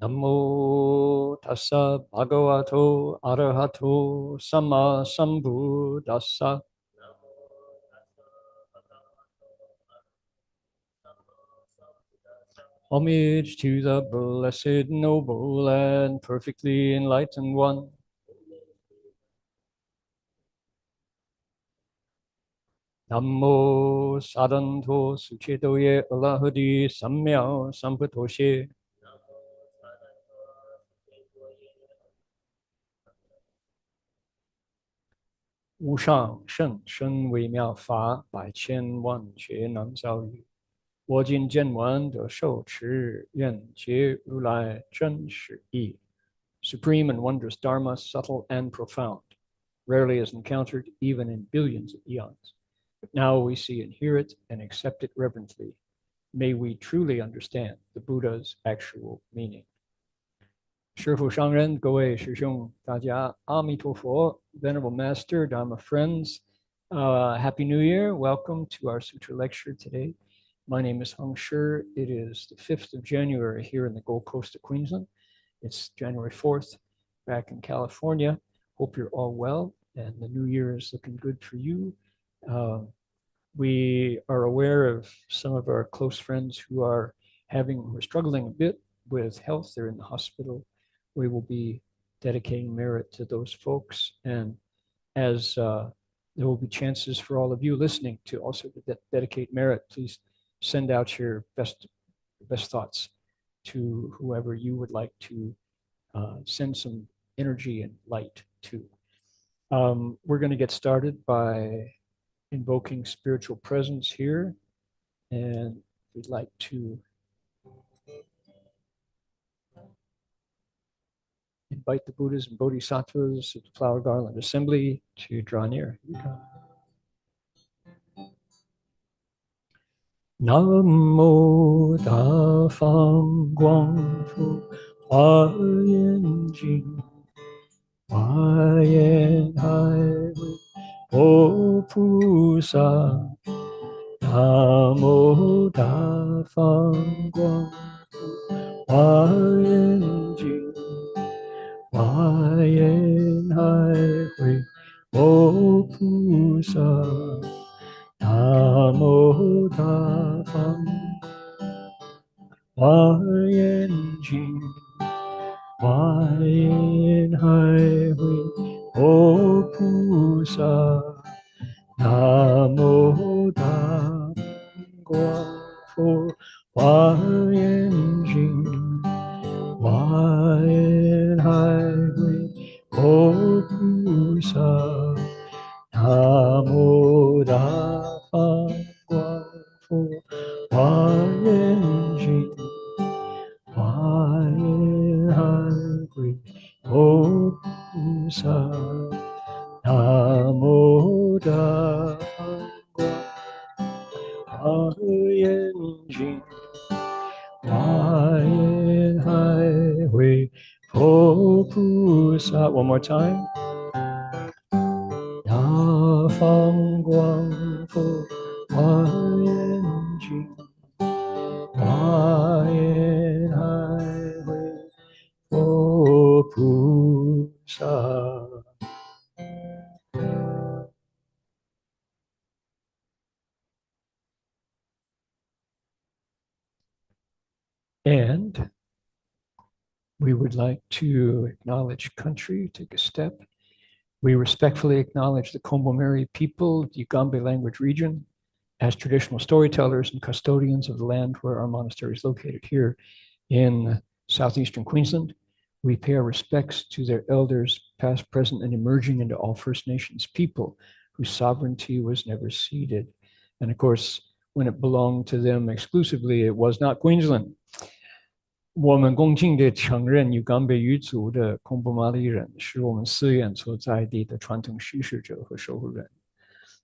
Namo tassa bhagavato arahato sama sambuddhassa. Homage to the blessed, noble, and perfectly enlightened one. Namo sadanto suchedoye alahadi samyao sampatoshe. Wu shang shen shen wei miao fa bai qian wan jue nan zhao yu. Wo jin jian wan de shou chi yuan jie ru lai zhen shi yi. Supreme and wondrous Dharma, subtle and profound, rarely is encountered even in billions of eons. But now we see and hear it and accept it reverently. May we truly understand the Buddha's actual meaning. 师父上人，各位师兄，大家阿弥陀佛, Venerable Master, Dharma friends, Happy New Year. Welcome to our Sutra lecture today. My name is Heng. It is the 5th of January here in the Gold Coast of Queensland. It's January 4th back in California. Hope you're all well and the new year is looking good for you. We are aware of some of our close friends who are struggling a bit with health. They're in the hospital. We will be dedicating merit to those folks. And as there will be chances for all of you listening to also dedicate merit, please send out your best thoughts to whoever you would like to send some energy and light to. We're going to get started by invoking spiritual presence here, and we'd like to invite the Buddhas and Bodhisattvas of the Flower Garland Assembly to draw near. Namo Da Fang Guang Fu Hua Yan Jing Hua Yan Hai Wei Po Pu Sa Namo Da Fang Guang Fu Hua Yan Jing Hua Yan Hai Wei Po Pu Sa Namo Da Fang Hua Yan Jing Hua Yan Hai Wei Po Pu Sa Namo Da Guang Fu Hua Yan Jing Hua Yan Hai Wei Po Pu Sa Namo Da Fang Guang Fu Hua Yan Jing Hua Yan Hai Wei Po Pu Sa Namo Da Fang Guang Hua Yan Jing Hua Yan Hai Wei Po Pu Sa. One more time. Da Fang Guang Fu Hua Yan Jing Hua Yan Hai Wei Po Pu Sa. And we would like to acknowledge country, take a step. We respectfully acknowledge the Kombo-Meri people, the Ugambe language region, as traditional storytellers and custodians of the land where our monastery is located here in southeastern Queensland. We pay our respects to their elders, past, present, and emerging, and to all First Nations people whose sovereignty was never ceded. And of course, when it belonged to them exclusively, it was not Queensland. 我们恭敬地承认Ugambe语族的空布马里人是我们寺院所在地的传统叙事者和守护人。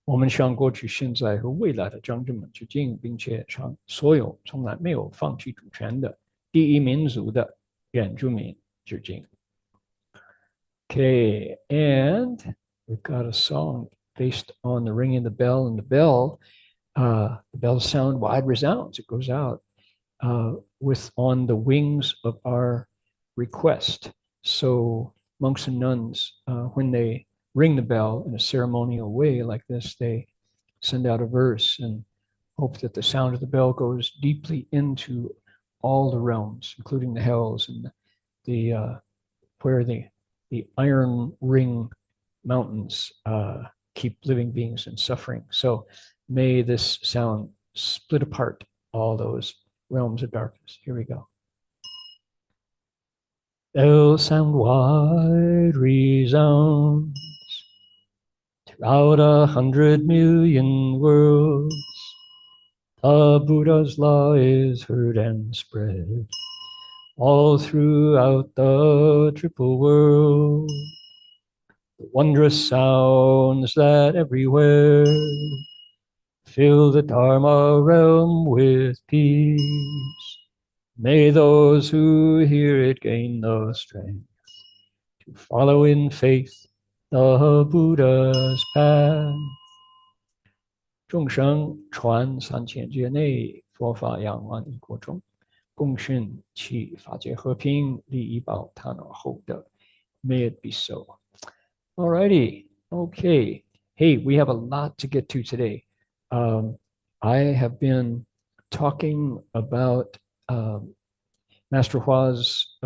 我们向过去、现在和未来的长者们致敬，并且向所有从来没有放弃主权的第一民族的原住民致敬。Okay, and we've got a song based on the ringing of the bell, and the bell sound wide resounds. It goes out with on the wings of our request. So monks and nuns, when they ring the bell in a ceremonial way like this, they send out a verse and hope that the sound of the bell goes deeply into all the realms, including the hells and the where the iron ring mountains keep living beings in suffering. So may this sound split apart all those realms of darkness. Here we go. Bell sound wide resounds throughout 100 million worlds. The Buddha's law is heard and spread all throughout the triple world. The wondrous sounds that everywhere fill the Dharma realm with peace. May those who hear it gain the strength to follow in faith the Buddha's path. 众生传3000劫内，佛法扬万亿国中，共训其法界和平，利益报他那厚德。May it be so. Alrighty, okay. Hey, we have a lot to get to today. I have been talking about Master Hua's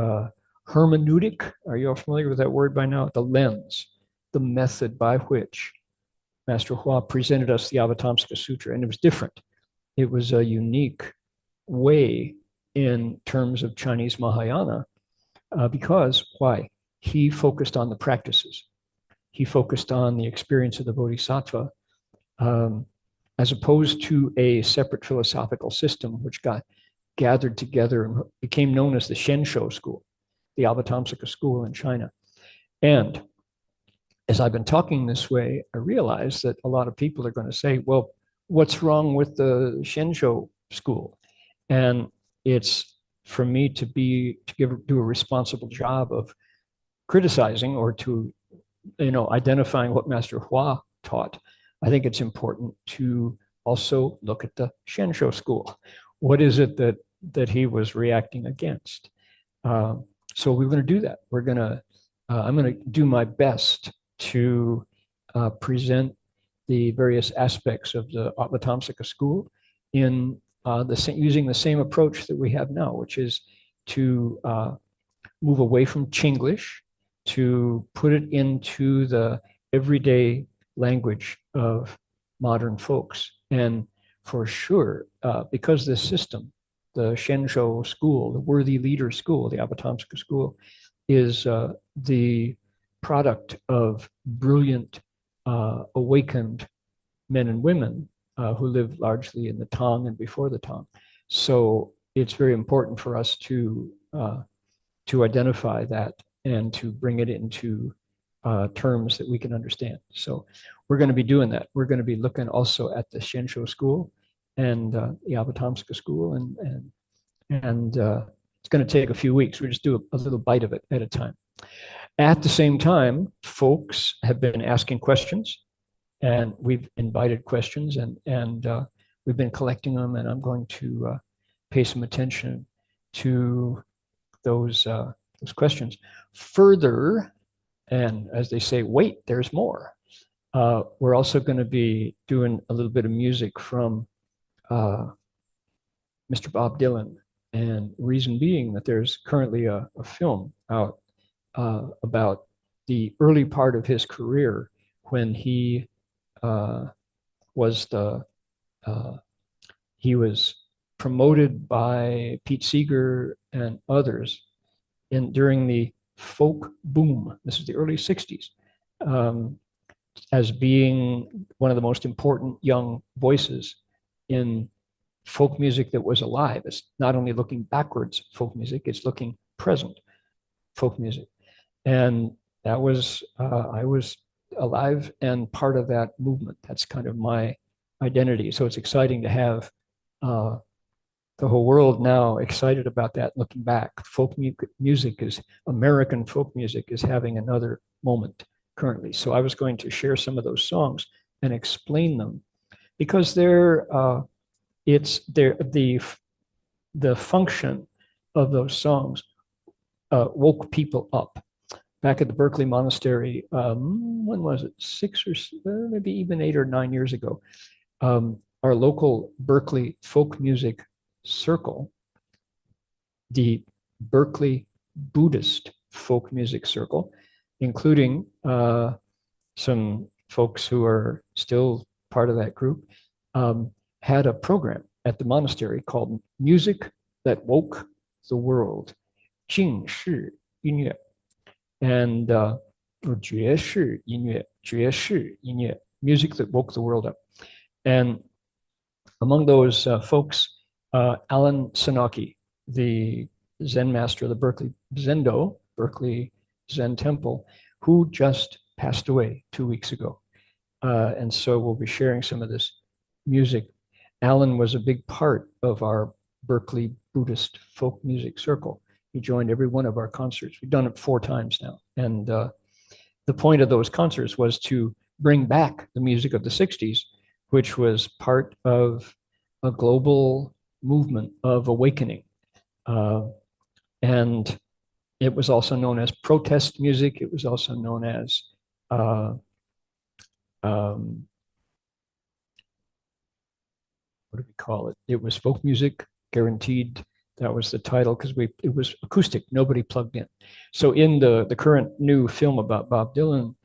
hermeneutic. Are you all familiar with that word by now? The lens, the method by which Master Hua presented us the Avatamsaka Sutra, and it was different. It was a unique way in terms of Chinese Mahayana because why? He focused on the practices. He focused on the experience of the Bodhisattva as opposed to a separate philosophical system which got gathered together and became known as the Shensho school, the Avatamsaka school in China. And as I've been talking this way, I realize that a lot of people are going to say, well, what's wrong with the Shensho school? And it's for me to do a responsible job of criticizing or to identifying what Master Hua taught. I think it's important to also look at the Shensho school. What is it that he was reacting against? So we're going to do that. I'm going to do my best to present the various aspects of the Avatamsaka school in using the same approach that we have now, which is to move away from Chinglish, to put it into the everyday language of modern folks. And for sure, because this system, the Shensho school, the worthy leader school, the Avatamsaka school, is the product of brilliant, awakened men and women who lived largely in the Tang and before the Tang. So it's very important for us to identify that and to bring it into terms that we can understand. So we're going to be doing that. We're going to be looking also at the Shensho school and the Avatamsaka school, and it's going to take a few weeks. We just do a little bite of it at a time. At the same time, folks have been asking questions, and we've invited questions, and we've been collecting them, and I'm going to pay some attention to those questions. Further, and as they say, wait, there's more. We're also going to be doing a little bit of music from Mr. Bob Dylan, and reason being that there's currently a film out about the early part of his career when he was promoted by Pete Seeger and others during the folk boom. This is the early 60s, as being one of the most important young voices in folk music that was alive. It's not only looking backwards folk music, it's looking present folk music. And that was, I was alive and part of that movement. That's kind of my identity. So it's exciting to have the the whole world now excited about that. Looking back, music is American folk music is having another moment currently. So I was going to share some of those songs and explain them because the function of those songs woke people up. Back at the Berkeley Monastery, when was it? Maybe even 8 or 9 years ago. Our local Berkeley folk music circle, the Berkeley Buddhist folk music circle, including some folks who are still part of that group, had a program at the monastery called Music That Woke the World, 静式音乐, and or 爵士音乐, 爵士音乐, music that woke the world up. And among those folks, Alan Senauke, the Zen master of the Berkeley Zendo, Berkeley Zen Temple, who just passed away 2 weeks ago. And so we'll be sharing some of this music. Alan was a big part of our Berkeley Buddhist folk music circle. He joined every one of our concerts. We've done it 4 times now. And the point of those concerts was to bring back the music of the 60s, which was part of a global movement of awakening. And it was also known as protest music. It was also known as what do we call it? It was folk music, guaranteed. That was the title because it was acoustic. Nobody plugged in. So in the current new film about Bob Dylan,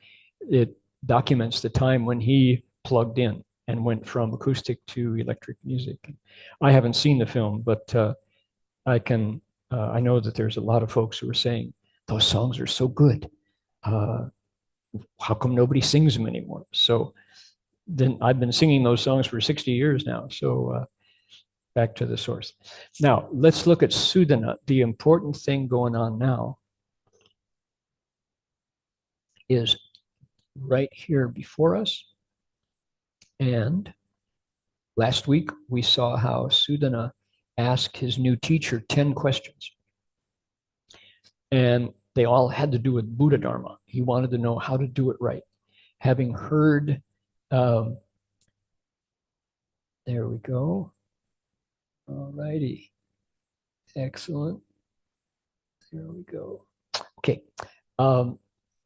it documents the time when he plugged in and went from acoustic to electric music. I haven't seen the film, but I know that there's a lot of folks who are saying those songs are so good. How come nobody sings them anymore? So then I've been singing those songs for 60 years now. So back to the source. Now, let's look at Sudhana. The important thing going on now is right here before us. And last week, we saw how Sudhana asked his new teacher 10 questions. And they all had to do with Buddha Dharma. He wanted to know how to do it right. Having heard, there we go. All righty. Excellent. There we go. Okay.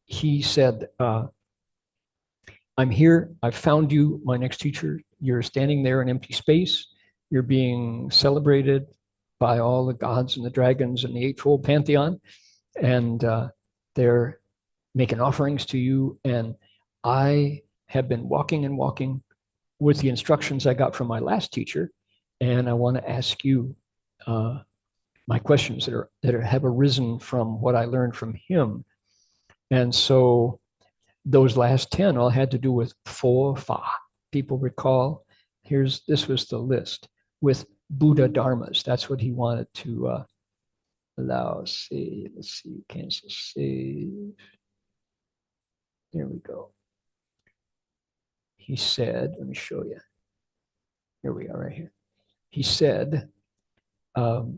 He said, I'm here. I've found you, my next teacher. You're standing there in empty space. You're being celebrated by all the gods and the dragons and the Eightfold Pantheon. And they're making offerings to you. And I have been walking and walking with the instructions I got from my last teacher. And I want to ask you my questions that have arisen from what I learned from him. And so those last 10 all had to do with 4 fa. People recall, this was the list with Buddha Dharmas. That's what he wanted to allow. Let's see, cancel, save. There we go. He said, let me show you. Here we are right here. He said, how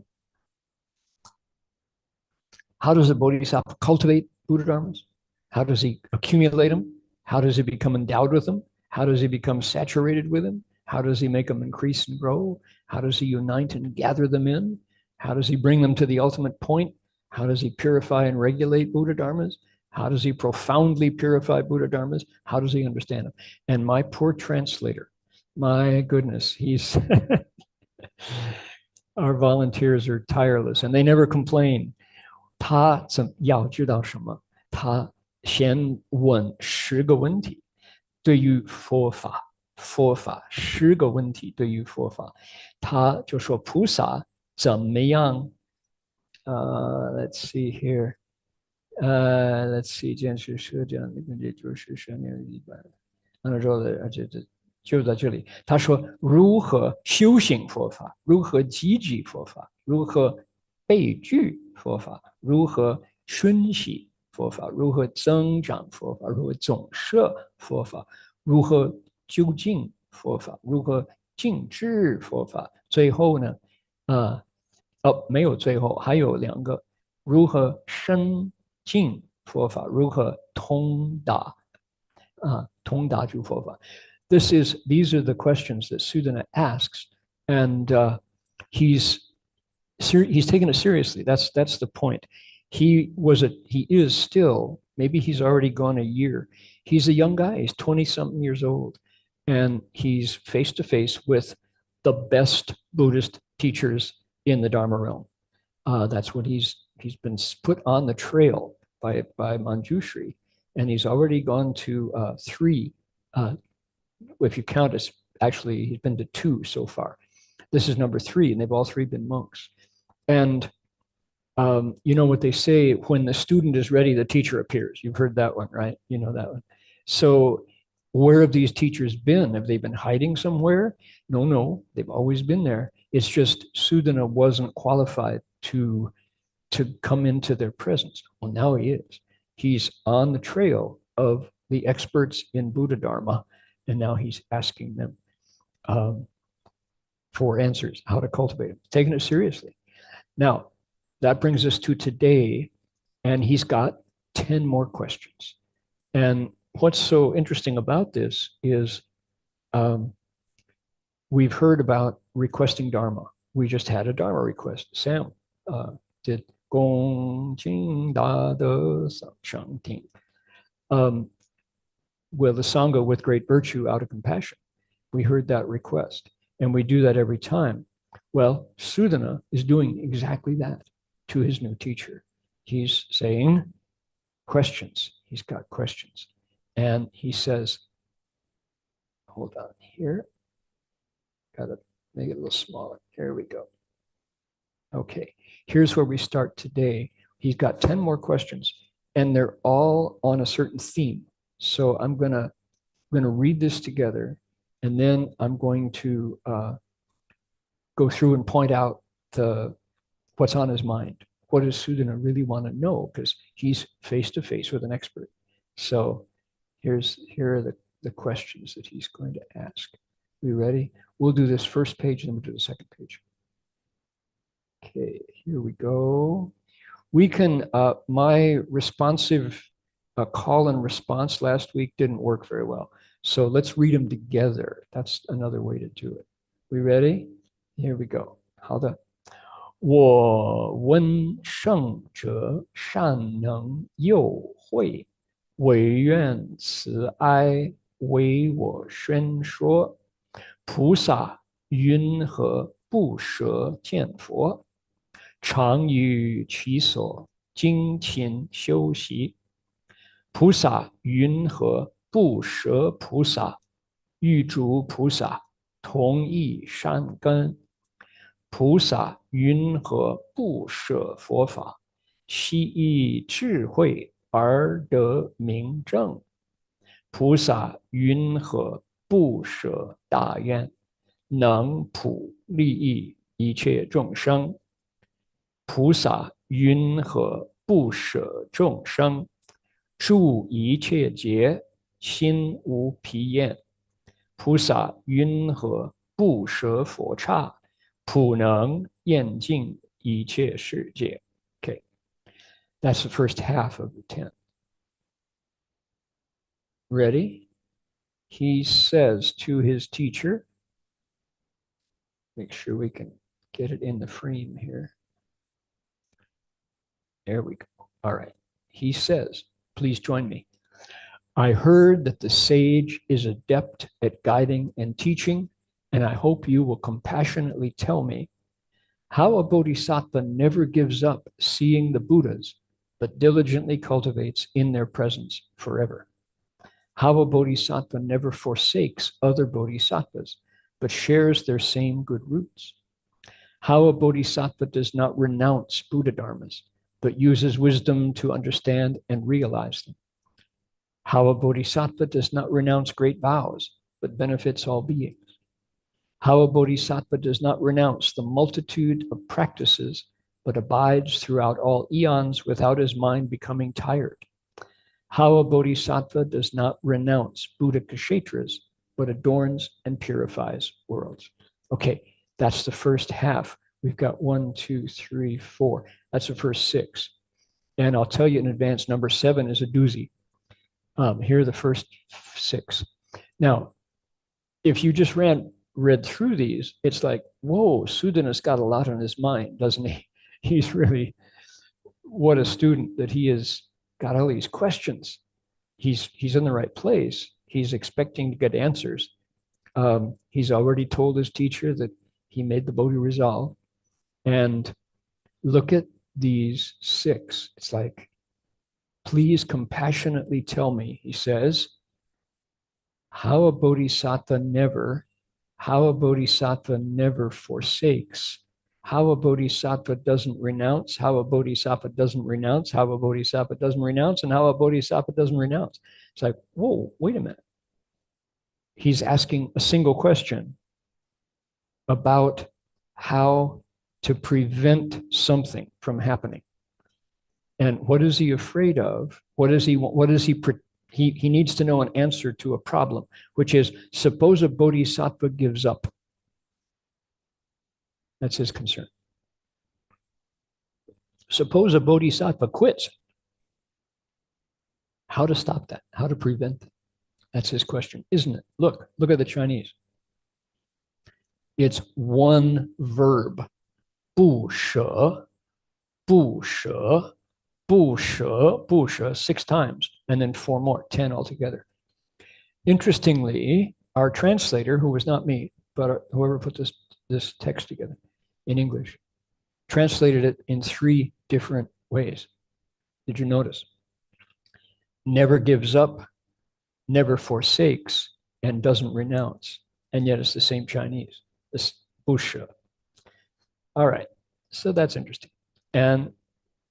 does a bodhisattva cultivate Buddha Dharmas? How does he accumulate them? How does he become endowed with them? How does he become saturated with them? How does he make them increase and grow? How does he unite and gather them in? How does he bring them to the ultimate point? How does he purify and regulate Buddha Dharmas? How does he profoundly purify Buddha Dharmas? How does he understand them? And my poor translator, my goodness, he's our volunteers are tireless and they never complain. 他要知道什么？他先问10个问题，对于佛法10个问题对于佛法，他就说菩萨怎么样？Let's see here. Let's see， 见识社这样的根据就是生命一般。按照的，就在这里，他说如何修行佛法，如何积极佛法，如何备具佛法，如何熏习佛法，如何增长佛法，如何总摄佛法，如何究竟佛法，如何静止佛法。最后呢，没有最后，还有两个，如何深进佛法，如何通达通达诸佛法。These are the questions that Sudhana asks, and he's he's taken it seriously. That's the point. He is still, maybe he's already gone a year. He's a young guy. He's 20 something years old, and he's face to face with the best Buddhist teachers in the Dharma realm. That's what he's been put on the trail by Manjushri, and he's already gone to three. If you count us, actually, he's been to two so far. This is number three, and they've all three been monks. And you know what they say, when the student is ready, the teacher appears. You've heard that one, right? You know that one. So where have these teachers been? Have they been hiding somewhere? No, they've always been there. It's just Sudhana wasn't qualified to come into their presence. Well, now he is. He's on the trail of the experts in Buddha Dharma, and now he's asking them for answers, how to cultivate it, taking it seriously. Now, that brings us to today, and he's got 10 more questions. And what's so interesting about this is we've heard about requesting Dharma. We just had a Dharma request. Sam did Gong Jing Da De Shang Ting. Well, the Sangha with great virtue out of compassion. We heard that request, and we do that every time. Well, Sudhana is doing exactly that to his new teacher. He's saying questions. He's got questions. And he says, hold on here. Got to make it a little smaller. Here we go. Okay, here's where we start today. He's got 10 more questions, and they're all on a certain theme. So I'm gonna read this together, and then I'm going to go through and point out what's on his mind. What does Sudhana really want to know? Because he's face to face with an expert. So here are the questions that he's going to ask. We ready? We'll do this first page, and then we'll do the second page. Okay, here we go. We can, my responsive call and response last week didn't work very well. So let's read them together. That's another way to do it. We ready? Here we go. 好的。我闻圣者善能诱会，唯愿慈哀为我宣说。菩萨云何不舍见佛？常于其所精勤修习。菩萨云何不舍菩萨？欲诸菩萨同一善根。菩萨云何不舍佛法？悉以智慧而得明正。菩萨云何不舍大愿？能普利益一切众生。菩萨云何不舍众生？住一切劫，心无疲厌。菩萨云何不舍佛刹？普能厌尽一切世界。Okay, that's the first half of the 10. Ready? He says to his teacher, make sure we can get it in the frame here. There we go. All right. He says, please join me. I heard that the sage is adept at guiding and teaching, and I hope you will compassionately tell me how a bodhisattva never gives up seeing the Buddhas, but diligently cultivates in their presence forever. How a bodhisattva never forsakes other bodhisattvas, but shares their same good roots. How a bodhisattva does not renounce Buddha dharmas, but uses wisdom to understand and realize them. How a bodhisattva does not renounce great vows, but benefits all beings. How a bodhisattva does not renounce the multitude of practices, but abides throughout all eons without his mind becoming tired. How a bodhisattva does not renounce Buddha kshetras, but adorns and purifies worlds. Okay, that's the first half. We've got 1, 2, 3, 4. That's the first 6. And I'll tell you in advance, number 7 is a doozy. Here are the first 6. Now, if you just read through these, it's like, whoa, Sudhana's got a lot on his mind, doesn't he? He's really, what a student that he has got all these questions. He's in the right place. He's expecting to get answers. He's already told his teacher that he made the Bodhi resolve. And look at these 6. It's like, please compassionately tell me, he says, how a bodhisattva never forsakes, how a bodhisattva doesn't renounce, how a bodhisattva doesn't renounce, how a bodhisattva doesn't renounce, and how a bodhisattva doesn't renounce. It's like, whoa, wait a minute. He's asking a single question about how to prevent something from happening. And what is he afraid of? What is he needs to know an answer to a problem, which is, suppose a bodhisattva gives up. That's his concern. Suppose a bodhisattva quits. How to stop that? How to prevent it? That's his question, isn't it? Look at the Chinese. It's one verb. 不舍, 不舍, 不舍, 不舍, 6 times, and then 4 more, 10 altogether. Interestingly, our translator, who was not me, but whoever put this text together in English, translated it in 3 different ways. Did you notice? Never gives up, never forsakes, and doesn't renounce. And yet it's the same Chinese, this 不舍. All right, so that's interesting. And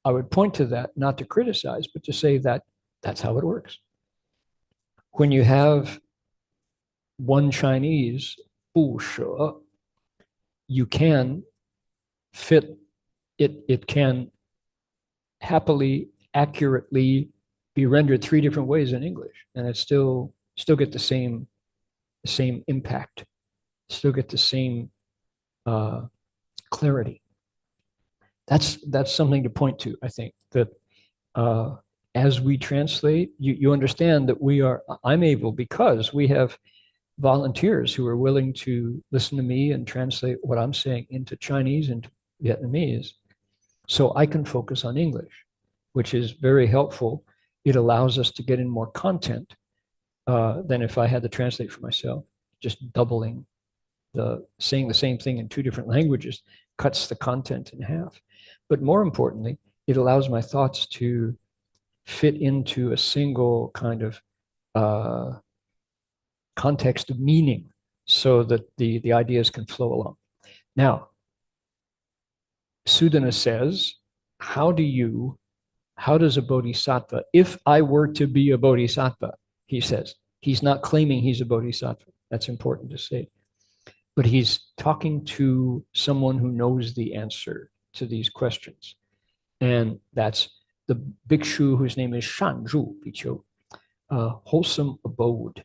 I would point to that, not to criticize, but to say that that's how it works. When you have one Chinese, 不舍, you can fit it. It can happily, accurately be rendered 3 different ways in English, and it still get the same impact, still get the same clarity. That's something to point to. I think that as we translate, you understand that I'm able, because we have volunteers who are willing to listen to me and translate what I'm saying into Chinese and Vietnamese, so I can focus on English, which is very helpful. It allows us to get in more content than if I had to translate for myself. Just doubling saying the same thing in 2 different languages cuts the content in half. But more importantly, it allows my thoughts to fit into a single kind of context of meaning, so that the ideas can flow along. Now, Sudhana says, how does a bodhisattva, if I were to be a bodhisattva, he says, he's not claiming he's a bodhisattva. That's important to say. But he's talking to someone who knows the answer to these questions. And that's the bhikshu whose name is Shanzhu Bhikshu, wholesome abode,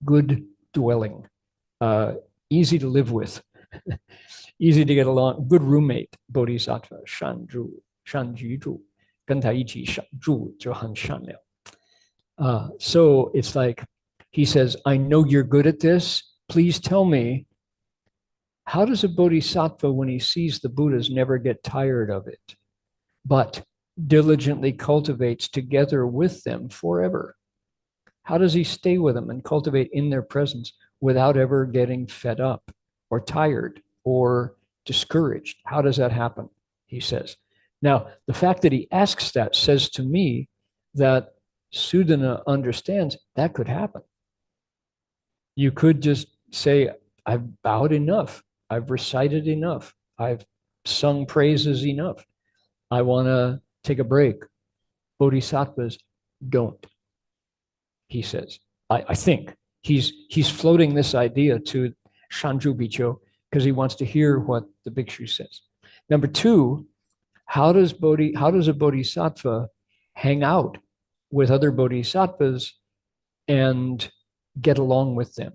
good dwelling, easy to live with, easy to get along, good roommate, bodhisattva, Shanzhu, Shanjuzhu, 跟他一起住就很善良. So it's like, he says, I know you're good at this. Please tell me, how does a bodhisattva, when he sees the Buddhas, never get tired of it, but diligently cultivates together with them forever? How does he stay with them and cultivate in their presence without ever getting fed up or tired or discouraged? How does that happen? He says. Now, the fact that he asks that says to me that Sudhana understands that could happen. You could just say, I've bowed enough. I've recited enough. I've sung praises enough. I want to take a break. Bodhisattvas don't, he says. I think he's floating this idea to Shanzhu Bhikshu because he wants to hear what the bhikshu says. Number 2, how does a bodhisattva hang out with other bodhisattvas and get along with them?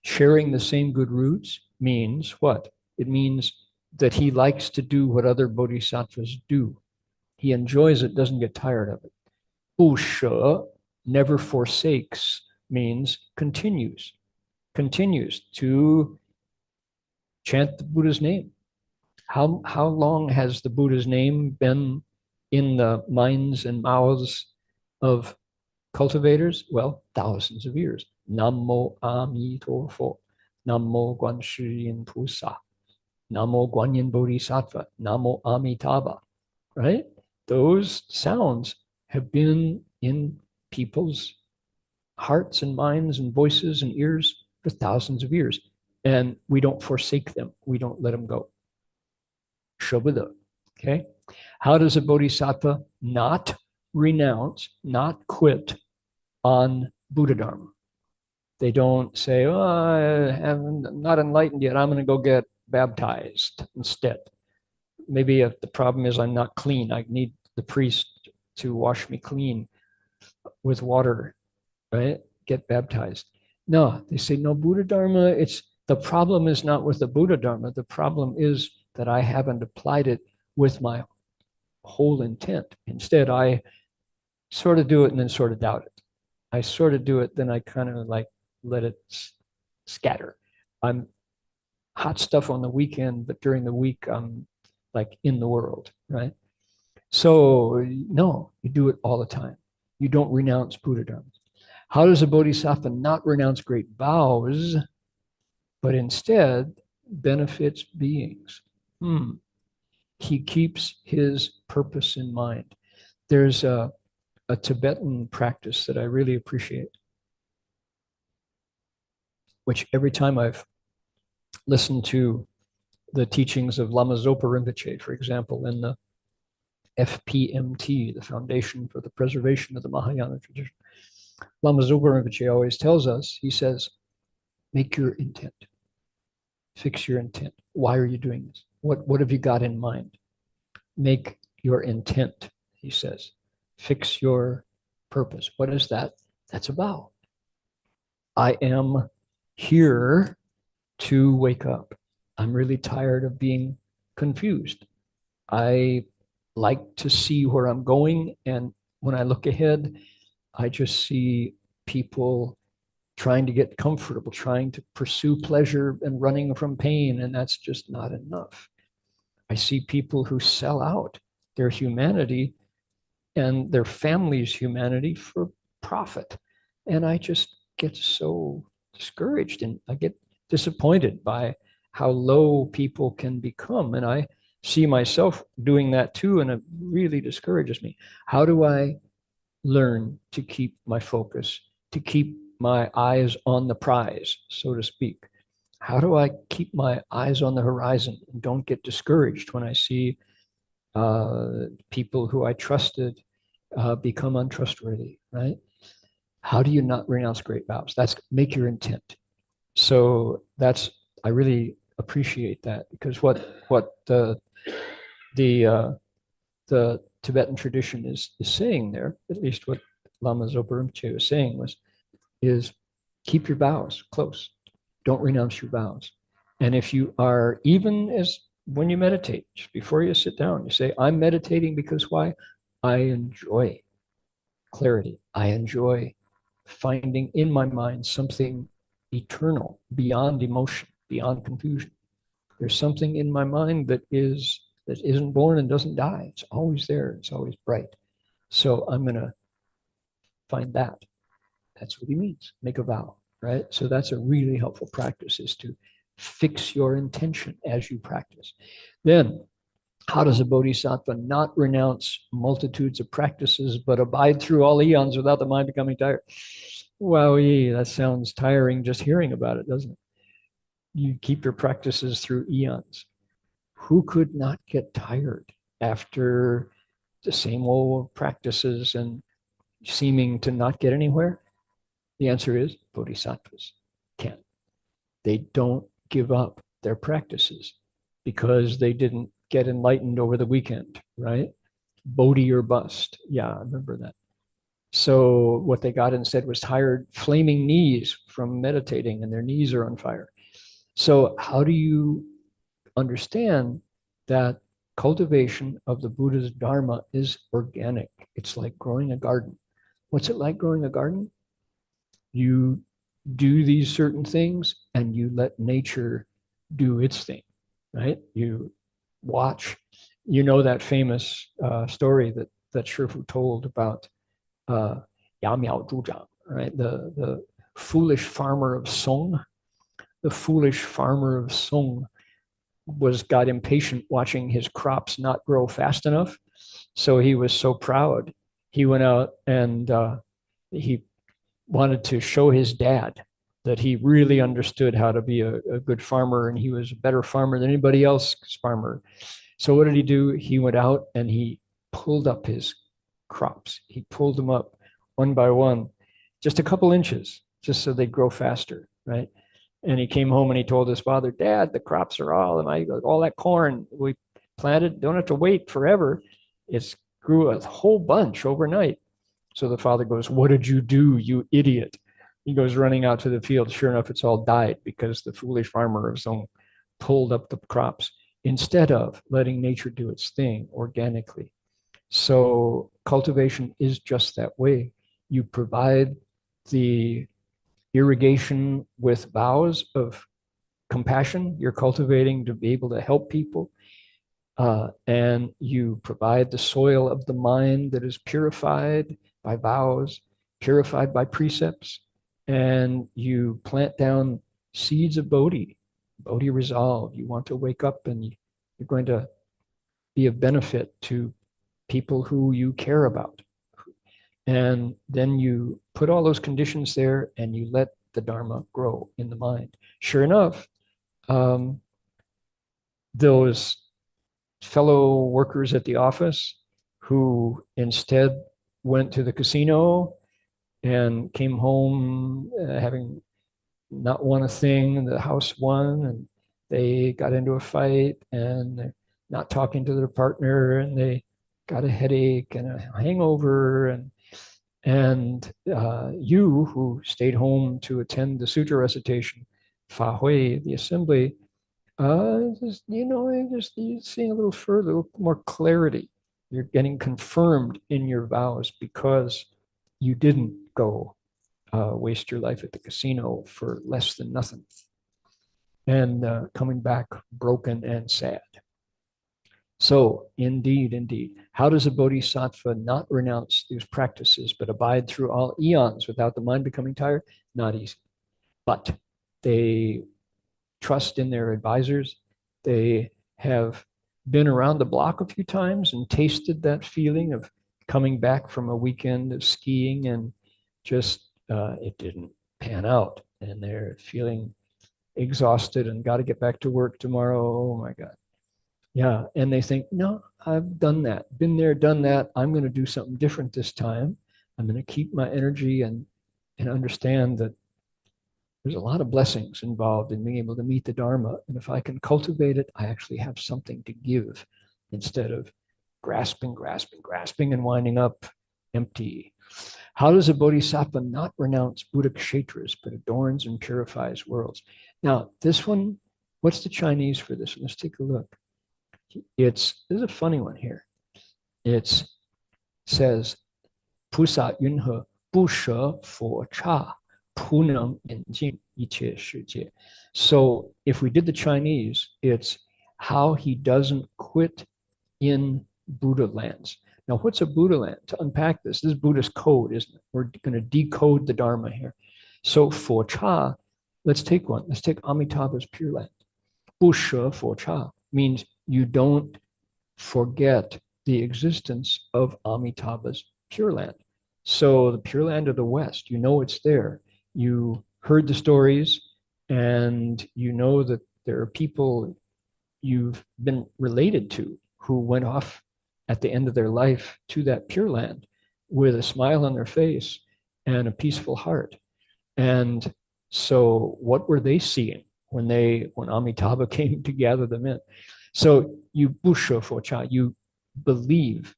Sharing the same good roots means what? It means that he likes to do what other bodhisattvas do. He enjoys it, doesn't get tired of it. 不舍, never forsakes, means continues to chant the Buddha's name. How long has the Buddha's name been in the minds and mouths of cultivators? Well, thousands of years. Namo Amitofo, Namo Guanshi Pusa, Namo Guanyin Bodhisattva, Namo Amitabha, right? Those sounds have been in people's hearts and minds and voices and ears for thousands of years. And we don't forsake them. We don't let them go. Shabada. Okay. How does a bodhisattva not renounce, not quit on Buddha Dharma? They don't say, oh, I'm not enlightened yet. I'm going to go get baptized instead. Maybe if the problem is I'm not clean. I need the priest to wash me clean with water, right? Get baptized. No, they say, no, Buddha Dharma, the problem is not with the Buddha Dharma. The problem is that I haven't applied it with my whole intent. Instead, I sort of do it and then sort of doubt it. I sort of do it, then I kind of like let it scatter. I'm hot stuff on the weekend, but during the week, I'm like in the world, right? So no, you do it all the time. You don't renounce Buddha Dharma. How does a bodhisattva not renounce great vows, but instead benefits beings? He keeps his purpose in mind. There's a Tibetan practice that I really appreciate, which every time I've listened to the teachings of Lama Zopa Rinpoche, for example, in the FPMT, the Foundation for the Preservation of the Mahayana Tradition, Lama Zopa Rinpoche always tells us, he says, make your intent. Fix your intent. Why are you doing this? What have you got in mind? Make your intent, he says. Fix your purpose. What is that? That's a vow. I am here to wake up. I'm really tired of being confused. I like to see where I'm going. And when I look ahead, I just see people trying to get comfortable, trying to pursue pleasure and running from pain. And that's just not enough. I see people who sell out their humanity and their family's humanity for profit. And I just get so discouraged and I get disappointed by how low people can become. And I see myself doing that too, and it really discourages me. How do I learn to keep my focus, to keep my eyes on the prize, so to speak? How do I keep my eyes on the horizon and don't get discouraged when I see people who I trusted become untrustworthy, right? How do you not renounce great vows? That's make your intent. So I really appreciate that, because what the Tibetan tradition is saying there, at least what Lama Zopa Rinpoche was saying is keep your vows close. Don't renounce your vows. And if you are, even as when you meditate, just before you sit down, you say, I'm meditating because why? I enjoy clarity. I enjoy finding in my mind something eternal, beyond emotion, beyond confusion. There's something in my mind that isn't born and doesn't die. It's always there. It's always bright. So I'm going to find that. That's what he means. Make a vow, right? So that's a really helpful practice, is to fix your intention as you practice. Then, how does a bodhisattva not renounce multitudes of practices, but abide through all eons without the mind becoming tired? Wowee, that sounds tiring just hearing about it, doesn't it? You keep your practices through eons. Who could not get tired after the same old practices and seeming to not get anywhere? The answer is bodhisattvas can't. They don't give up their practices because they didn't get enlightened over the weekend, right? Bodhi or bust. Yeah, I remember that. So what they got instead was tired, flaming knees from meditating, and their knees are on fire. So how do you understand that cultivation of the Buddha's Dharma is organic. It's like growing a garden. What's it like growing a garden? You do these certain things and you let nature do its thing, right? You watch, you know, that famous story that Shifu told about Ya Miao Zhuzhang, right? The foolish farmer of Song. The foolish farmer of Song got impatient watching his crops not grow fast enough. So he was so proud. He went out and he wanted to show his dad that he really understood how to be a good farmer and he was a better farmer than anybody else's farmer. So what did he do? He went out and he pulled up his crops. He pulled them up one by one, just a couple inches, just so they grow faster, right? And he came home and he told his father, Dad, the crops are all that corn we planted, don't have to wait forever. It's grew a whole bunch overnight. So the father goes, What did you do, you idiot? He goes running out to the field. Sure enough, it's all died because the foolish farmer of Zong pulled up the crops instead of letting nature do its thing organically. So cultivation is just that way. You provide the irrigation with vows of compassion. You're cultivating to be able to help people. And you provide the soil of the mind that is purified by vows, purified by precepts, and you plant down seeds of Bodhi, Bodhi resolve. You want to wake up and you're going to be of benefit to people who you care about. And then you put all those conditions there and you let the Dharma grow in the mind. Sure enough, those fellow workers at the office who instead went to the casino and came home having not won a thing, the house won, and they got into a fight and they're not talking to their partner and they got a headache and a hangover and you who stayed home to attend the sutra recitation, Fa Hui, the assembly, just, you're seeing a little further, a little more clarity. You're getting confirmed in your vows because you didn't go waste your life at the casino for less than nothing and coming back broken and sad. So, indeed, how does a bodhisattva not renounce these practices but abide through all eons without the mind becoming tired? Not easy. But they trust in their advisors. They have been around the block a few times and tasted that feeling of coming back from a weekend of skiing and just it didn't pan out. And they're feeling exhausted and got to get back to work tomorrow. Oh my God. Yeah. And they think, no, I've done that, been there, done that. I'm going to do something different this time. I'm going to keep my energy and understand that there's a lot of blessings involved in being able to meet the Dharma. And if I can cultivate it, I actually have something to give instead of grasping, and winding up empty. How does a bodhisattva not renounce Buddha kshetras, but adorns and purifies worlds? Now, this one, what's the Chinese for this? Let's take a look. There's a funny one here. It says, Pusa yunhe bu she fo cha, pu neng yanjing yiqie shijie. So if we did the Chinese, it's how he doesn't quit in Buddha lands. Now, what's a Buddha land? To unpack this is Buddhist code, isn't it? We're going to decode the Dharma here. So for cha, let's take one. Let's take Amitabha's Pure Land. Bu she for cha means you don't forget the existence of Amitabha's Pure Land. So the Pure Land of the West, you know it's there. You heard the stories and you know that there are people you've been related to who went off at the end of their life to that Pure Land with a smile on their face and a peaceful heart. And so what were they seeing when Amitabha came to gather them in? So you busha for cha, you believe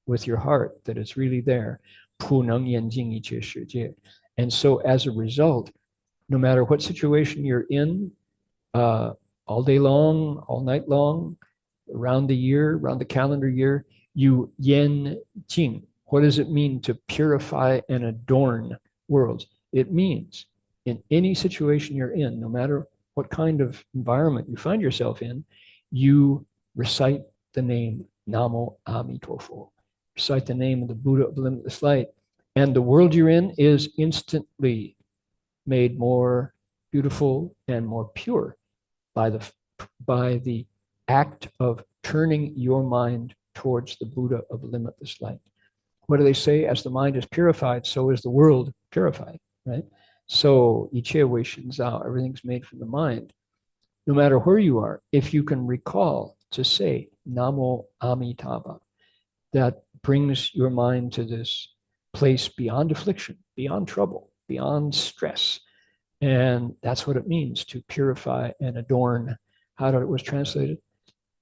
with your heart that it's really there. And so as a result, no matter what situation you're in, all day long, all night long, around the year, around the calendar year, you yen jing. What does it mean to purify and adorn worlds? It means in any situation you're in, no matter what kind of environment you find yourself in, you recite the name Namo Amitofo. Recite the name of the Buddha of limitless light. And the world you're in is instantly made more beautiful and more pure by the act of turning your mind towards the Buddha of limitless light. What do they say? As the mind is purified, so is the world purified, right? So, 一切为心造, everything's made from the mind. No matter where you are, if you can recall to say Namo Amitabha, that brings your mind to this place beyond affliction, beyond trouble, beyond stress. And that's what it means to purify and adorn. How it was translated?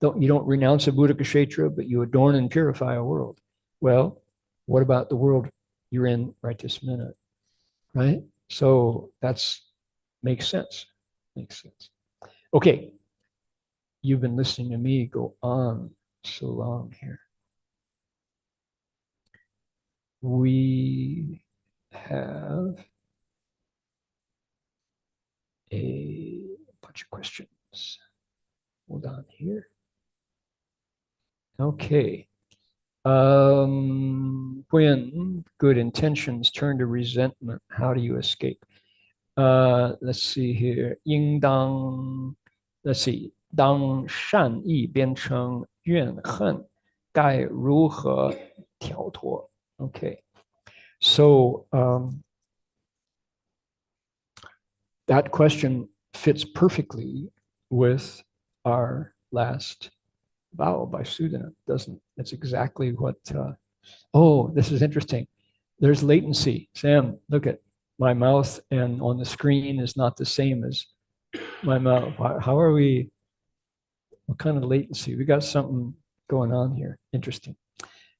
You don't renounce a Buddha Kshetra, but you adorn and purify a world. Well, what about the world you're in right this minute? Right? So that's makes sense. Makes sense. Okay. You've been listening to me go on so long here. We have a bunch of questions. Hold on here. Okay. When good intentions turn to resentment, how do you escape? Let's see here. 应当 let's see. 当善意变成怨恨，该如何跳脱? Okay. So that question fits perfectly with our last vow by Sudhana, doesn't it? That's exactly what, oh, this is interesting. There's latency. Sam, look at my mouth and on the screen is not the same as my mouth. How are we, what kind of latency? We got something going on here. Interesting.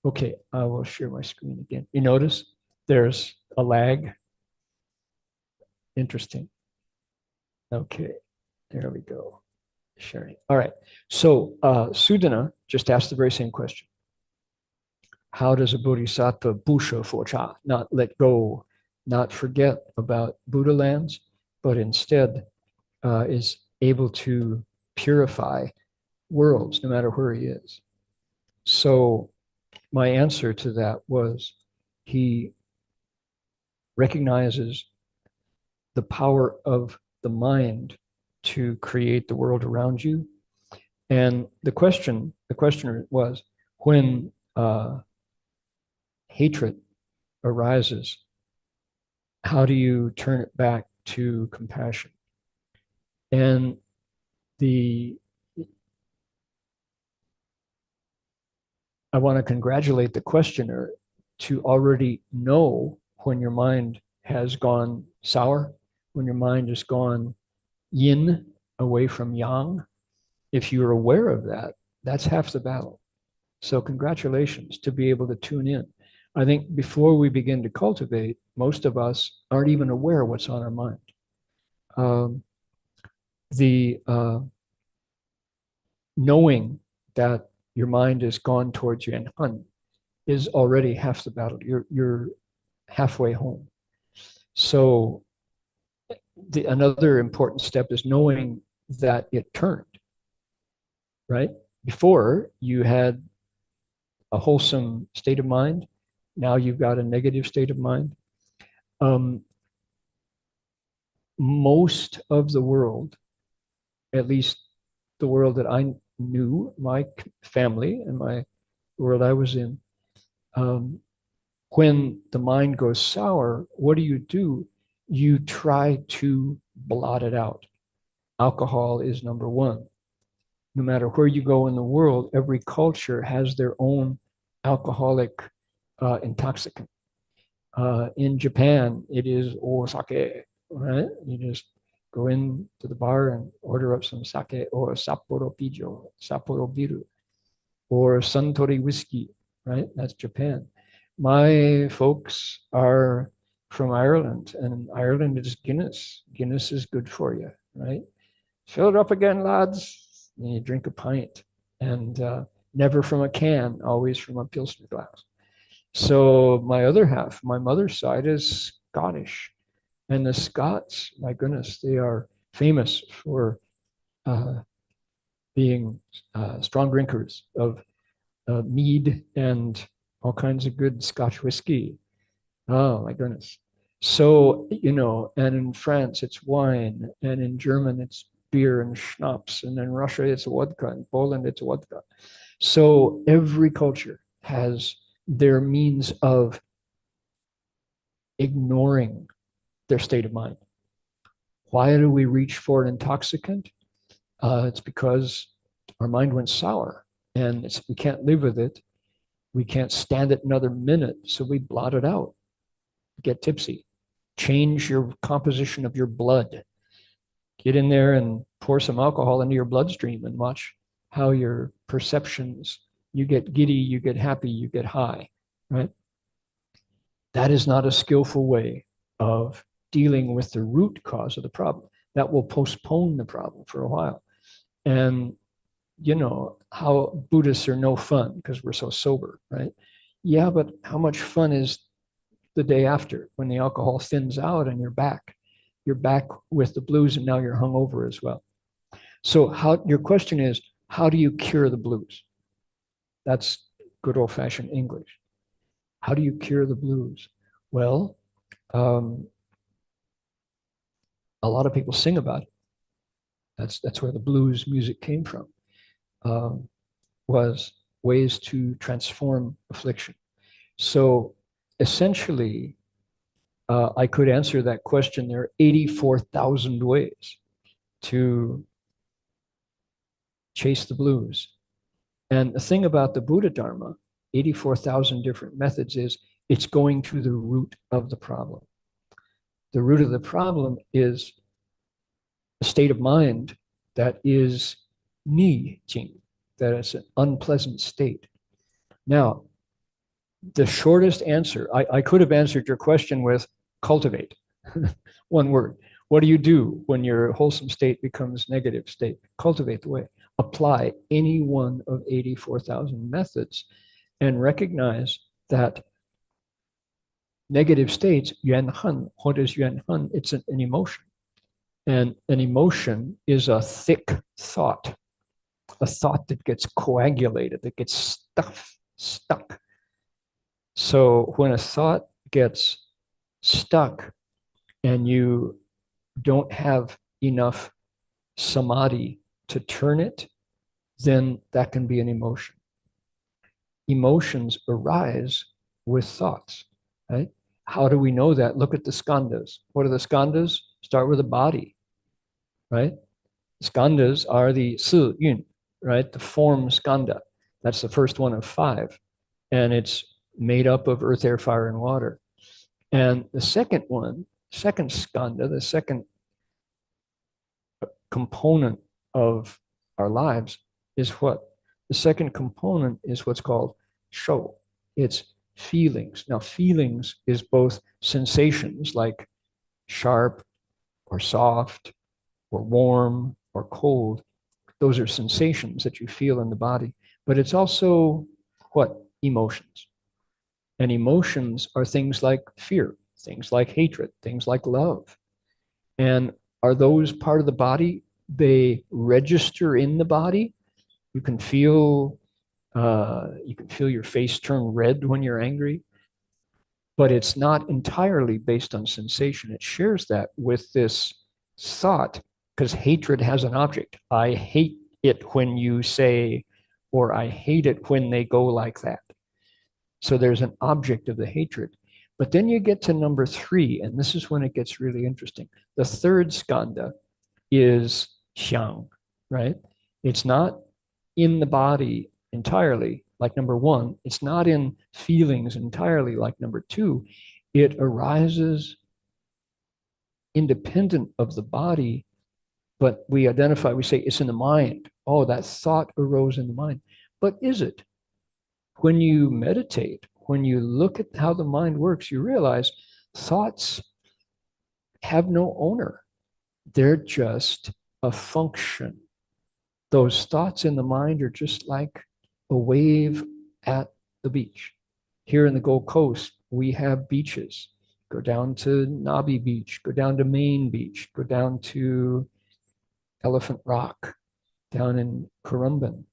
Okay, I will share my screen again. You notice there's a lag. Interesting. Okay, there we go. Sharing. All right. So Sudhana just asked the very same question. How does a bodhisattva busha focha, not let go, not forget about Buddha lands, but instead is able to purify worlds no matter where he is? So my answer to that was he recognizes the power of the mind to create the world around you. And the questioner was, when hatred arises, how do you turn it back to compassion? And I want to congratulate the questioner to already know when your mind has gone sour, when your mind has gone yin away from yang. If you're aware of that, that's half the battle. So congratulations to be able to tune in. I think before we begin to cultivate, most of us aren't even aware what's on our mind. Knowing that your mind is gone towards Yuan Han is already half the battle. You're halfway home. So another important step is knowing that it turned, right? Before you had a wholesome state of mind. Now you've got a negative state of mind. Most of the world, at least the world that I knew, my family and my world I was in, when the mind goes sour, what do? You try to blot it out. Alcohol is number one. No matter where you go in the world, every culture has their own alcoholic intoxicant. In Japan, it is sake, right? You just go in to the bar and order up some sake or Sapporo Pijo, Sapporo Biru, or Suntory whiskey, right? That's Japan. My folks are from Ireland, and Ireland is Guinness. Guinness is good for you, right? Fill it up again, lads. And you drink a pint. and never from a can, always from a Pilsner glass. So my other half, my mother's side, is Scottish. And the Scots, my goodness, they are famous for uh, being strong drinkers of mead and all kinds of good Scotch whiskey. Oh my goodness. So, and in France it's wine, and in German it's beer and schnapps, and in Russia it's vodka, in Poland it's vodka. So every culture has their means of ignoring their state of mind. Why do we reach for an intoxicant? It's because our mind went sour and we can't live with it. We can't stand it another minute, so we blot it out, get tipsy, change your composition of your blood. Get in there and pour some alcohol into your bloodstream and watch how your perceptions, you get giddy, you get happy, you get high, right? That is not a skillful way of dealing with the root cause of the problem. That will postpone the problem for a while. And how Buddhists are no fun because we're so sober, right? Yeah, but how much fun is the day after when the alcohol thins out and you're back with the blues, and now you're hungover as well. So your question is, how do you cure the blues? That's good old-fashioned English. How do you cure the blues? Well, a lot of people sing about it. That's where the blues music came from. Was ways to transform affliction. So essentially, I could answer that question. There are 84,000 ways to chase the blues. And the thing about the Buddha Dharma, 84,000 different methods, is it's going to the root of the problem. The root of the problem is a state of mind that is ni jing, that is an unpleasant state. Now, the shortest answer, I could have answered your question with cultivate, one word. What do you do when your wholesome state becomes negative state? Cultivate the way. Apply any one of 84,000 methods and recognize that negative states, yuan hen, what is yuan hen? It's an emotion. And an emotion is a thick thought, a thought that gets coagulated, that gets stuck. So when a thought gets stuck and you don't have enough samadhi to turn it, then that can be an emotion. Emotions arise with thoughts, right? How do we know that? Look at the skandhas. What are the skandhas? Start with the body, right? Skandhas are the si yun, right? The form skandha. That's the first one of 5. And it's made up of earth, air, fire, and water. And the second skandha, the second component of our lives is what? The second component is what's called shou. It's feelings. Now, feelings is both sensations like sharp or soft or warm or cold. Those are sensations that you feel in the body. But it's also what? Emotions. And emotions are things like fear, things like hatred, things like love. And are those part of the body? They register in the body. You can feel your face turn red when you're angry, but it's not entirely based on sensation. It shares that with this thought, because hatred has an object. I hate it when you say, or I hate it when they go like that. So there's an object of the hatred. But then you get to number 3, and this is when it gets really interesting. The third skandha is xiang, right? It's not in the body entirely, like number 1. It's not in feelings entirely, like number 2. It arises independent of the body, but we say it's in the mind. Oh, that thought arose in the mind. But is it? When you meditate, when you look at how the mind works, you realize thoughts have no owner. They're just a function. those thoughts in the mind are just like a wave at the beach. Here in the Gold Coast, we have beaches. Go down to Nabi Beach, go down to Main Beach, go down to Elephant Rock, down in Currumbin.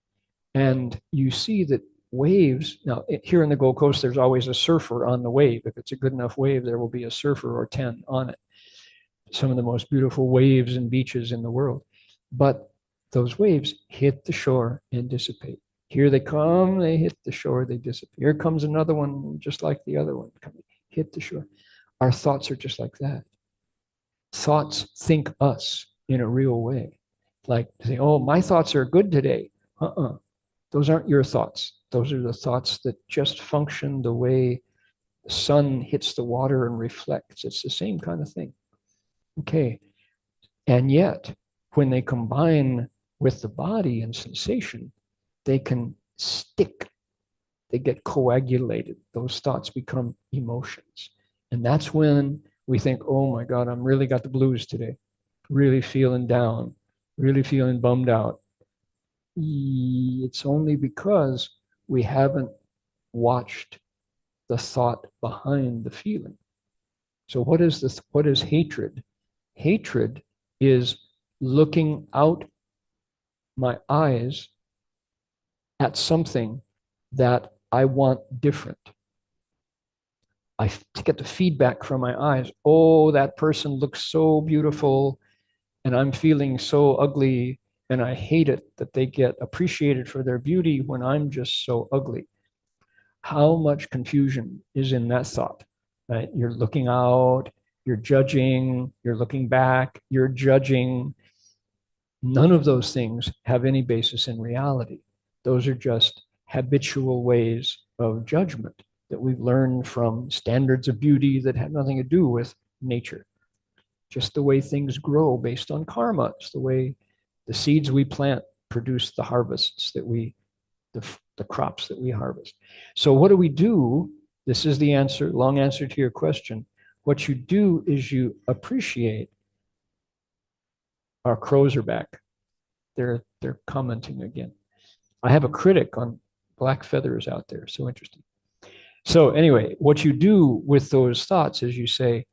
And you see that waves, now here in the Gold Coast, there's always a surfer on the wave. If it's a good enough wave, there will be a surfer or 10 on it. Some of the most beautiful waves and beaches in the world. But those waves hit the shore and dissipate. Here they come, they hit the shore, they disappear. Here comes another one, just like the other one, coming, hit the shore. Our thoughts are just like that. Thoughts think us in a real way. Like say, oh, my thoughts are good today. Those aren't your thoughts. Those are the thoughts that just function the way the sun hits the water and reflects. It's the same kind of thing. Okay. And yet, when they combine with the body and sensation, they can stick. They get coagulated. Those thoughts become emotions. And that's when we think, oh my God, I'm really got the blues today. Really feeling down, really feeling bummed out. It's only because we haven't watched the thought behind the feeling. So what is hatred? Hatred is looking out my eyes at something that I want different. I get the feedback from my eyes. Oh, that person looks so beautiful, and I'm feeling so ugly, and I hate it that they get appreciated for their beauty when I'm just so ugly. How much confusion is in that thought? Right? You're looking out, you're judging, you're looking back, you're judging. None of those things have any basis in reality. Those are just habitual ways of judgment that we've learned from standards of beauty that have nothing to do with nature. Just the way things grow based on karma. It's the way the seeds we plant produce the harvests that the crops that we harvest. So what do we do? This is the answer, long answer to your question. What you do is you appreciate. Our crows are back. They're commenting again. I have a critic on black feathers out there. So interesting. So anyway, what you do with those thoughts is you say,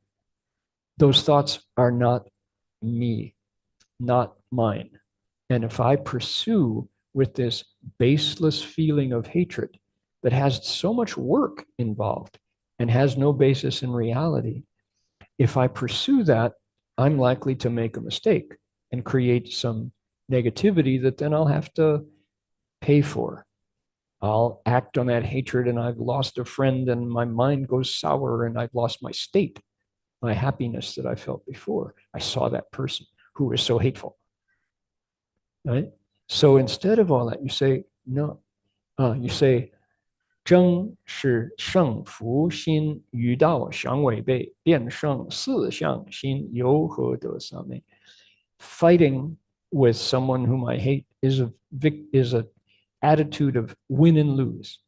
those thoughts are not me, not mine. And if I pursue with this baseless feeling of hatred that has so much work involved and has no basis in reality, if I pursue that, I'm likely to make a mistake and create some negativity that then I'll have to pay for. I'll act on that hatred and I've lost a friend and my mind goes sour and I've lost my state, my happiness that I felt before. I saw that person who was so hateful. Right? So instead of all that, you say, no, you say, 争是胜福心与道相违背，辩胜四象心由何得三昧? Fighting with someone whom I hate is a attitude of win and lose.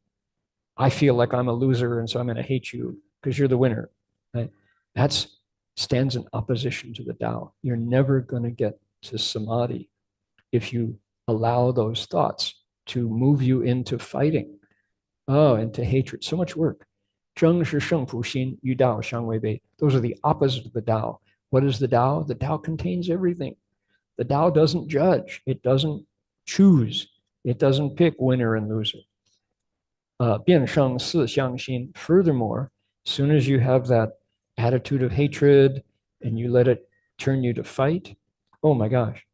I feel like I'm a loser, and so I'm going to hate you because you're the winner. Right? That stands in opposition to the Tao. You're never going to get to samadhi if you allow those thoughts to move you into fighting. Into hatred. So much work. 争是胜负心与道相违背. Those are the opposite of the Tao. What is the Tao? The Tao contains everything. The Tao doesn't judge. It doesn't choose. It doesn't pick winner and loser. 辩胜四象心. Furthermore, as soon as you have that attitude of hatred and you let it turn you to fight, oh my gosh,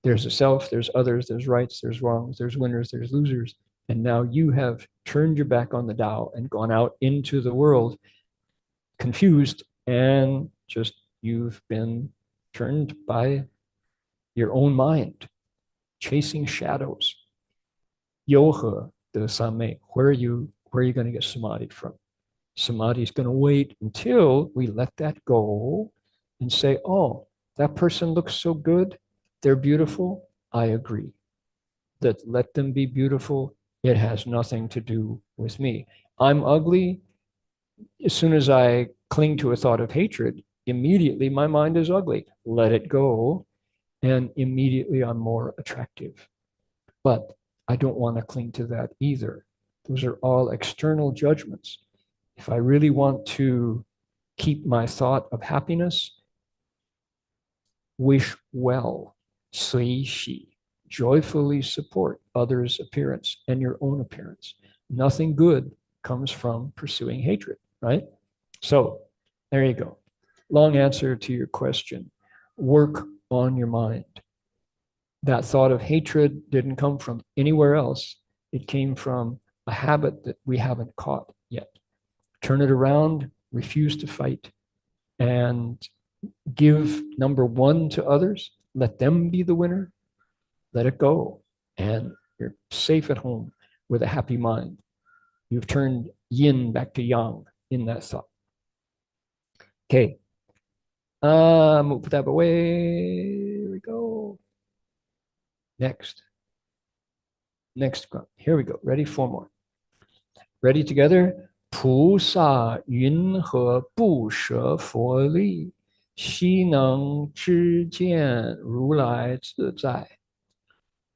there's a self, there's others, there's rights, there's wrongs, there's winners, there's losers. And now you have turned your back on the Tao and gone out into the world confused and just you've been turned by your own mind, chasing shadows. 由何得三昧? Where are you going to get samadhi from? Samadhi is going to wait until we let that go and say, oh, that person looks so good. They're beautiful. I agree. That let them be beautiful. It has nothing to do with me. I'm ugly. As soon as I cling to a thought of hatred, immediately my mind is ugly. Let it go, and immediately I'm more attractive. But I don't want to cling to that either. Those are all external judgments. If I really want to keep my thought of happiness, wish well, 随喜, joyfully support others' appearance and your own appearance. Nothing good comes from pursuing hatred, right? So there you go. Long answer to your question. Work on your mind. That thought of hatred didn't come from anywhere else. It came from a habit that we haven't caught yet. Turn it around, refuse to fight, and give number one to others. Let them be the winner. Let it go. And you're safe at home with a happy mind. You've turned yin back to yang in that thought. Okay. Move that away. Here we go. Next. Next one. Here we go. Ready? 4 more. Ready together? 菩萨云何不舍佛力，悉能知见如来自在。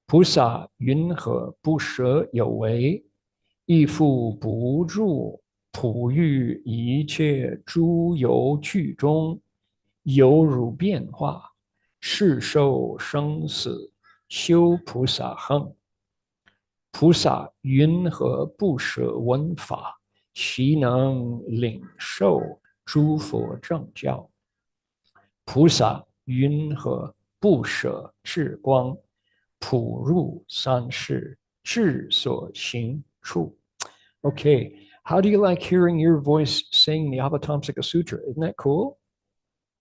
菩萨云何不舍有为，亦复不住普欲一切诸有趣中，有如变化，是受生死，修菩萨行。菩萨云何不舍闻法，其能领受诸佛正教？菩萨云何不舍智光，普入三世，智所行处？Okay, how do you like hearing your voice saying the Avatamsaka Sutra? Isn't that cool?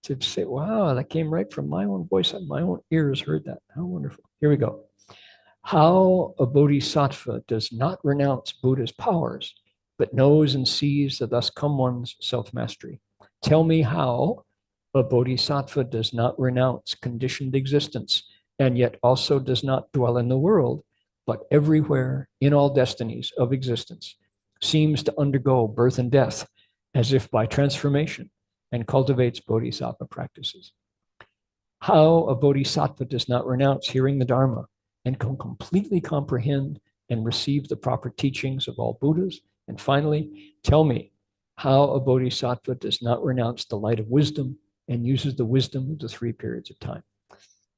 To say, wow, that came right from my own voice. My own ears heard that. How wonderful. Here we go. How a bodhisattva does not renounce Buddha's powers, but knows and sees that thus come one's self-mastery. Tell me how a bodhisattva does not renounce conditioned existence and yet also does not dwell in the world, but everywhere in all destinies of existence seems to undergo birth and death as if by transformation and cultivates bodhisattva practices. How a bodhisattva does not renounce hearing the Dharma and can completely comprehend and receive the proper teachings of all Buddhas. And finally, tell me how a bodhisattva does not renounce the light of wisdom and uses the wisdom of the 3 periods of time.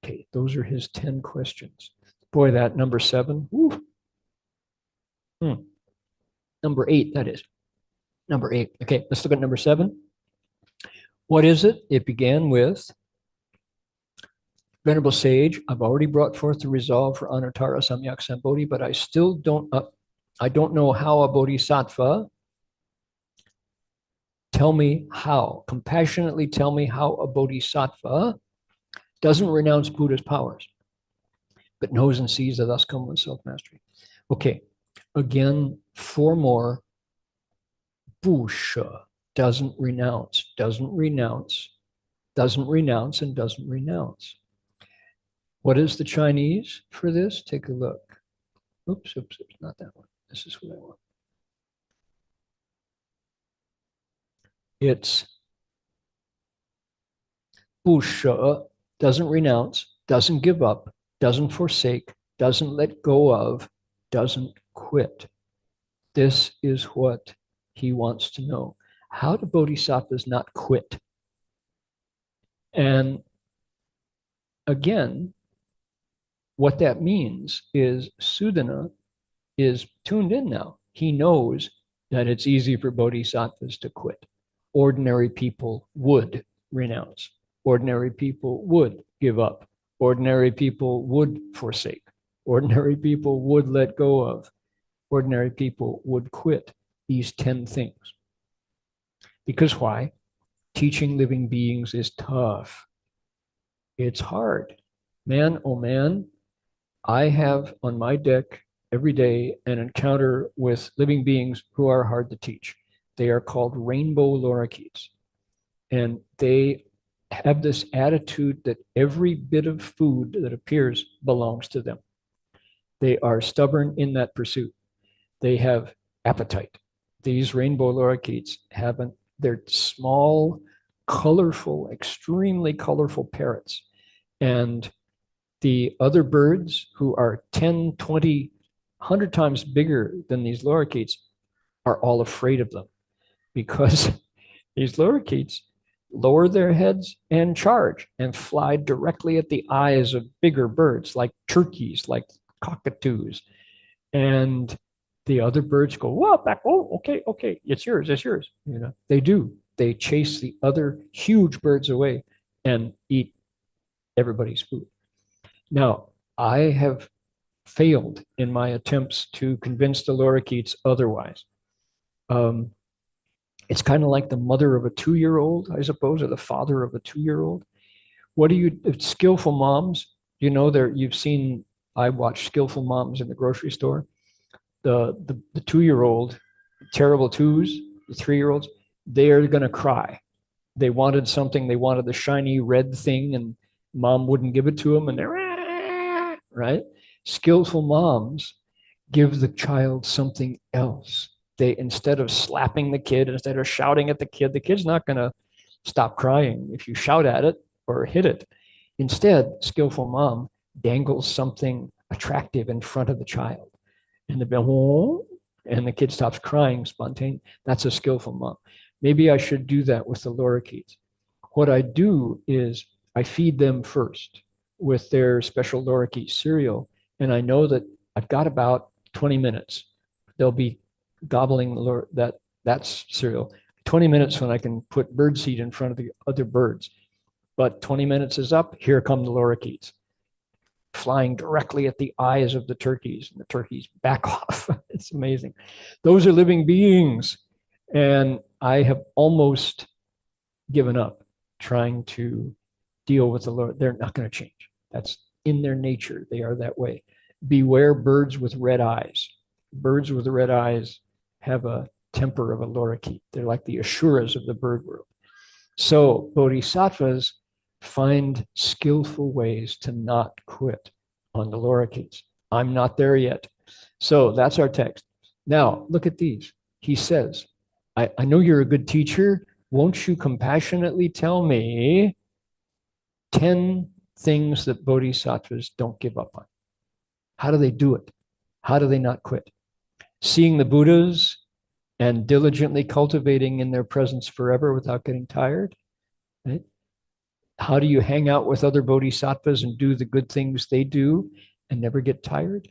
Okay, those are his 10 questions. Boy, that number 7. Number 8, that is. Number 8. Okay, let's look at number 7. What is it? It began with, Venerable Sage, I've already brought forth the resolve for Anuttara Samyak Sambodhi, but I still don't know how a bodhisattva. Tell me how. Compassionately tell me how a bodhisattva doesn't renounce Buddha's powers, but knows and sees that thus come with self-mastery. Okay, again, 4 more. 不舍, doesn't renounce, doesn't renounce, doesn't renounce, and doesn't renounce. What is the Chinese for this? Take a look. Oops, not that one. This is what I want. It's 不舍, doesn't renounce, doesn't give up, doesn't forsake, doesn't let go of, doesn't quit. This is what he wants to know. How do bodhisattvas not quit? And again, what that means is Sudhana is tuned in now. He knows that it's easy for bodhisattvas to quit. Ordinary people would renounce. Ordinary people would give up. Ordinary people would forsake. Ordinary people would let go of. Ordinary people would quit these 10 things. Because why? Teaching living beings is tough. It's hard. Man, oh man, I have on my deck every day an encounter with living beings who are hard to teach. They are called rainbow lorikeets. And they have this attitude that every bit of food that appears belongs to them. They are stubborn in that pursuit. They have appetite. These rainbow lorikeets they're small, colorful, extremely colorful parrots. And The other birds who are 10, 20, 100 times bigger than these lorikeets are all afraid of them because these lorikeets lower their heads and charge and fly directly at the eyes of bigger birds like turkeys, like cockatoos. And the other birds go, whoa, back, oh, okay, okay, it's yours, it's yours. You know, they do. They chase the other huge birds away and eat everybody's food. Now, I have failed in my attempts to convince the lorikeets otherwise. Um, it's kind of like the mother of a 2-year-old, I suppose, or the father of a 2-year-old. What do you, skillful moms, you know, there, you've seen, I watch skillful moms in the grocery store. The 2-year-old, terrible twos, the 3-year-olds, they are going to cry. They wanted something, they wanted the shiny red thing, and mom wouldn't give it to them, and they're, right? Skillful moms give the child something else. They, instead of slapping the kid, instead of shouting at the kid's not going to stop crying if you shout at it or hit it. Instead, skillful mom dangles something attractive in front of the child, and the kid stops crying spontaneously. That's a skillful mom. Maybe I should do that with the lorikeets. What I do is I feed them first with their special lorikeet cereal, and I know that I've got about 20 minutes. They'll be gobbling that cereal. 20 minutes when I can put birdseed in front of the other birds. But 20 minutes is up, here come the lorikeets, flying directly at the eyes of the turkeys, and the turkeys back off. It's amazing. Those are living beings. And I have almost given up trying to deal with the Lord. They're not going to change. That's in their nature. They are that way. Beware birds with red eyes. Birds with red eyes have a temper of a lorikeet. They're like the asuras of the bird world. So bodhisattvas find skillful ways to not quit on the lorikeets. I'm not there yet. So that's our text. Now, look at these. He says, I know you're a good teacher. Won't you compassionately tell me 10 things that bodhisattvas don't give up on? How do they do it? How do they not quit? Seeing the Buddhas and diligently cultivating in their presence forever without getting tired. Right? How do you hang out with other bodhisattvas and do the good things they do and never get tired?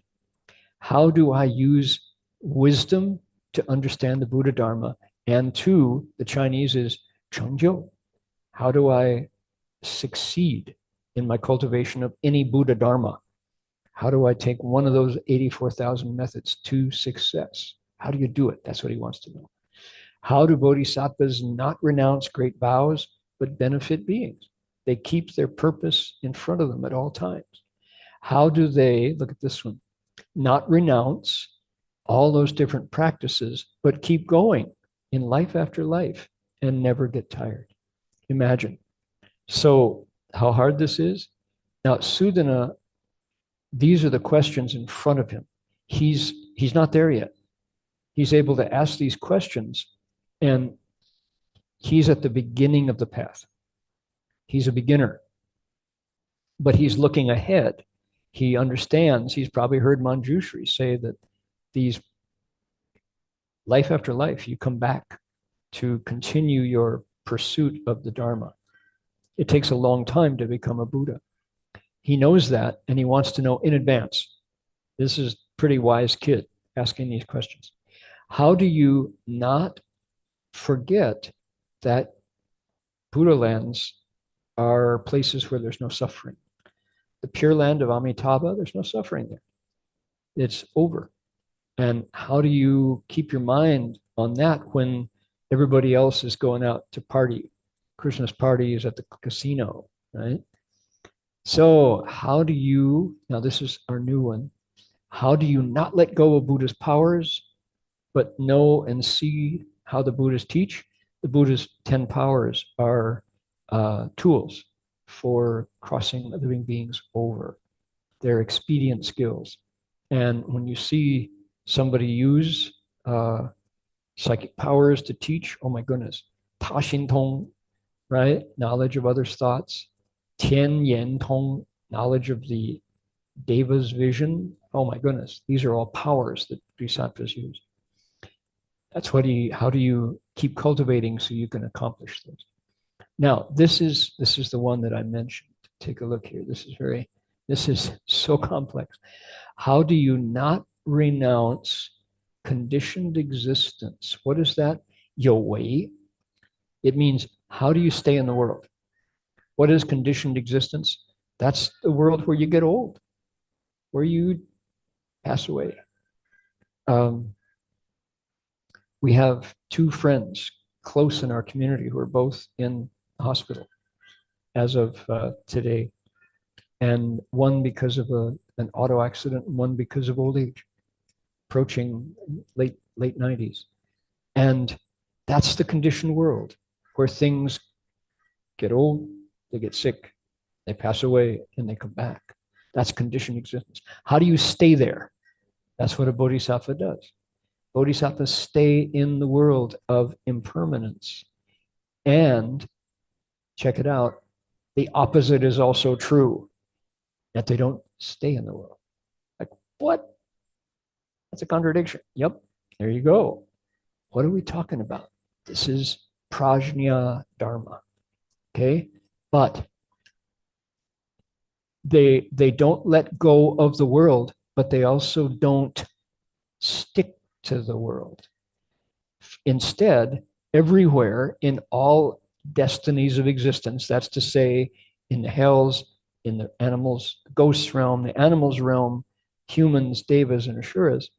How do I use wisdom to understand the Buddha Dharma? And two, the Chinese is chengjiu. How do I succeed in my cultivation of any Buddha Dharma? How do I take one of those 84,000 methods to success? How do you do it? That's what he wants to know. How do bodhisattvas not renounce great vows, but benefit beings? They keep their purpose in front of them at all times. How do they, look at this one, not renounce all those different practices, but keep going in life after life and never get tired? Imagine. So how hard this is? Now, Sudhana, these are the questions in front of him. He's not there yet. He's able to ask these questions, and he's at the beginning of the path. He's a beginner, but he's looking ahead. He understands, he's probably heard Manjushri say that these life after life, you come back to continue your pursuit of the Dharma. It takes a long time to become a Buddha. He knows that, and he wants to know in advance. This is a pretty wise kid asking these questions. How do you not forget that Buddha lands are places where there's no suffering? The Pure Land of Amitabha, there's no suffering there. It's over. And how do you keep your mind on that when everybody else is going out to party? Krishna's party is at the casino, right? So how do you, now this is our new one, how do you not let go of Buddha's powers, but know and see how the Buddhas teach? The Buddha's 10 powers are tools for crossing living beings over. They're expedient skills. And when you see somebody use psychic powers to teach, oh my goodness, Ta Xin Tong, right? Knowledge of others' thoughts. Tian Yan Tong, knowledge of the Deva's vision. Oh my goodness, these are all powers that bodhisattvas use. That's how do you keep cultivating so you can accomplish this? Now, this is the one that I mentioned. Take a look here. This is so complex. How do you not renounce conditioned existence? What is that? 有为. It means, how do you stay in the world? What is conditioned existence? That's the world where you get old, where you pass away. We have two friends close in our community who are both in the hospital as of today, and one because of an auto accident, and one because of old age, approaching late 90s. And that's the conditioned world where things get old, they get sick, they pass away, and they come back. That's conditioned existence. How do you stay there? That's what a bodhisattva does. Bodhisattvas stay in the world of impermanence. And check it out, the opposite is also true, that they don't stay in the world. Like, what? That's a contradiction. Yep, there you go. What are we talking about? This is prajna dharma. Okay, but they don't let go of the world, but they also don't stick to the world. Instead, everywhere in all destinies of existence, that's to say, in the hells, in the animals, ghosts realm, the animals realm, humans, devas, and asuras,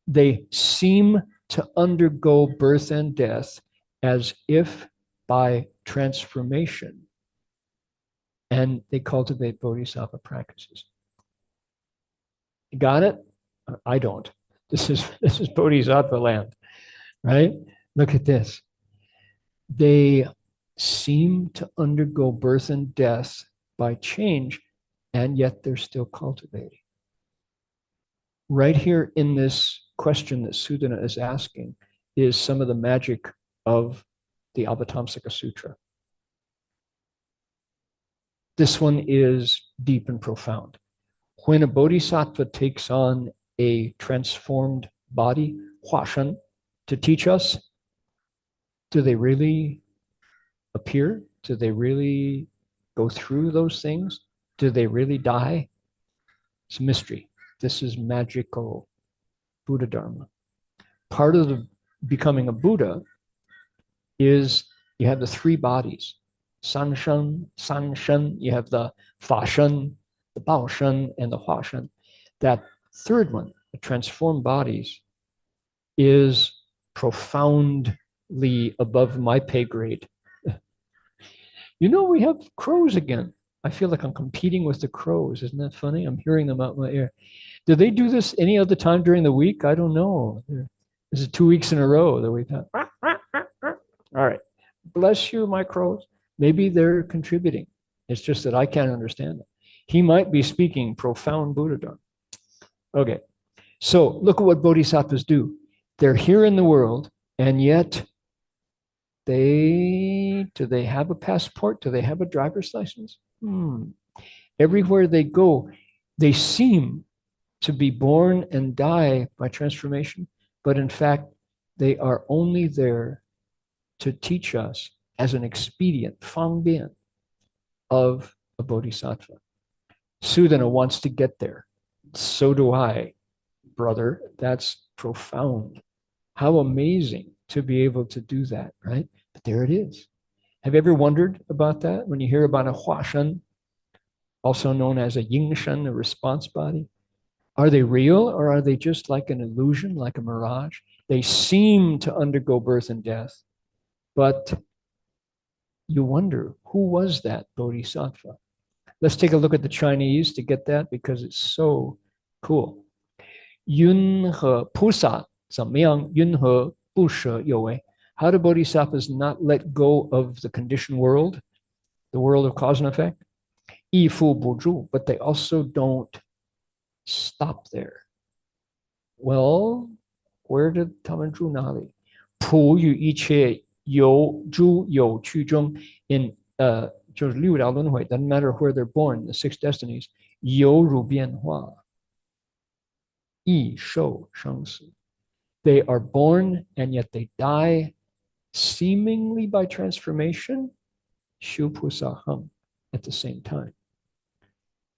they seem to undergo birth and death as if by transformation, and they cultivate bodhisattva practices. You got it? I don't. This is bodhisattva land, right? Look at this. They seem to undergo birth and death by change, and yet they're still cultivating. Right here in this question that Sudhana is asking is some of the magic of the Avatamsaka Sutra. This one is deep and profound. When a bodhisattva takes on a transformed body, huashan, to teach us, do they really appear? Do they really go through those things? Do they really die? It's a mystery. This is magical Buddha Dharma. Part of the becoming a Buddha is you have the three bodies. Sanshan, you have the Fashan, the Baoshan, and the Huashan. That third one, the transformed bodies, is profoundly above my pay grade. You know, we have crows again. I feel like I'm competing with the crows. Isn't that funny? I'm hearing them out my ear. Do they do this any other time during the week? I don't know. This is 2 weeks in a row that we've had. All right. Bless you, my crows. Maybe they're contributing. It's just that I can't understand it. He might be speaking profound Buddha Dharma. Okay. So look at what bodhisattvas do. They're here in the world, and yet do they have a passport? Do they have a driver's license? Everywhere they go, they seem to be born and die by transformation, but in fact, they are only there to teach us as an expedient, fangbian, of a bodhisattva. Sudhana wants to get there. So do I, brother. That's profound. How amazing to be able to do that, right? But there it is. Have you ever wondered about that? When you hear about a huashan, also known as a yingshan, a response body, are they real or are they just like an illusion, like a mirage? They seem to undergo birth and death, but you wonder, who was that bodhisattva? Let's take a look at the Chinese to get that, because it's so cool. Yun he pusa, 怎么样? Yun he bu she you wei. How do bodhisattvas not let go of the conditioned world, the world of cause and effect? Yi fu bu zhu, but they also don't stop there. Well, where did Taman Zhu Nali? Pu yu yi che you zhu you qu zheng. In 就是六道轮回, doesn't matter where they're born, the six destinies, 有如变化, 异受生死. They are born and yet they die seemingly by transformation, 修菩萨行, at the same time.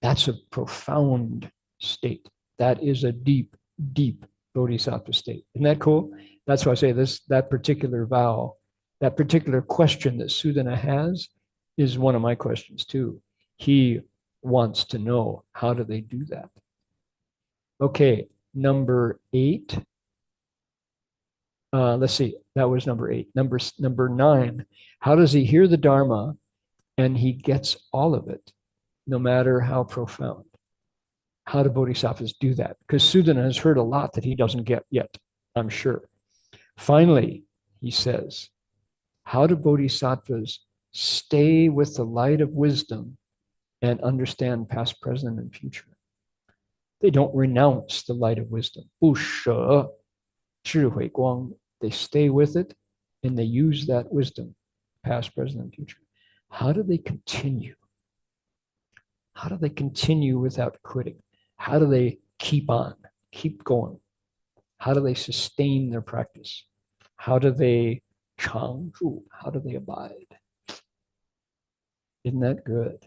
That's a profound state. That is a deep, deep bodhisattva state. Isn't that cool? That's why I say that particular vow, that particular question that Sudhana has is one of my questions too. He wants to know, how do they do that? Okay, number 8. Let's see, that was number 8. Number 9, how does he hear the Dharma and he gets all of it, no matter how profound? How do bodhisattvas do that? Because Sudhana has heard a lot that he doesn't get yet, I'm sure. Finally, he says, how do bodhisattvas stay with the light of wisdom and understand past, present, and future? They don't renounce the light of wisdom. 不舍智慧光. They stay with it and they use that wisdom, past, present, and future. How do they continue? How do they continue without quitting? How do they keep on, keep going? How do they sustain their practice? How do they 常住? How do they abide? Isn't that good?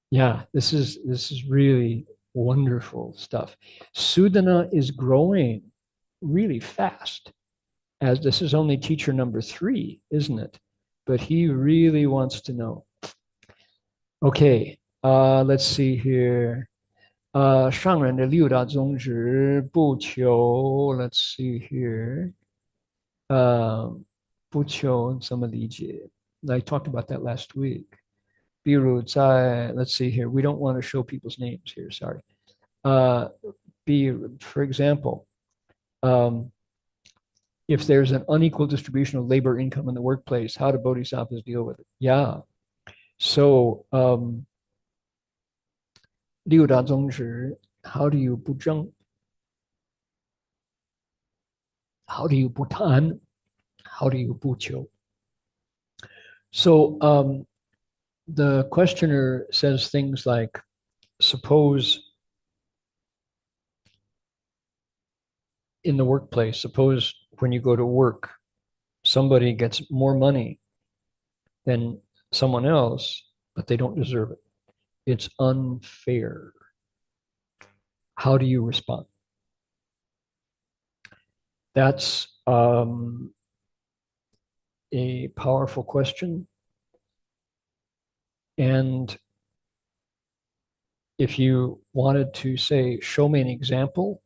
Yeah, this is really wonderful stuff. Sudhana is growing really fast, as this is only teacher number 3, isn't it? But he really wants to know. Okay, let's see here. 上人的六大宗旨不求 let's see here. 不求怎么理解? I talked about that last week. 比如在 let's see here. We don't want to show people's names here, sorry. For example, if there's an unequal distribution of labor income in the workplace, how do bodhisattvas deal with it? Yeah. So, 六大宗旨, how do you 不争? How do you 不谈? How do you 不求? So, the questioner says things like, suppose in the workplace, suppose when you go to work, somebody gets more money than someone else, but they don't deserve it. It's unfair. How do you respond? That's a powerful question. And if you wanted to say, show me an example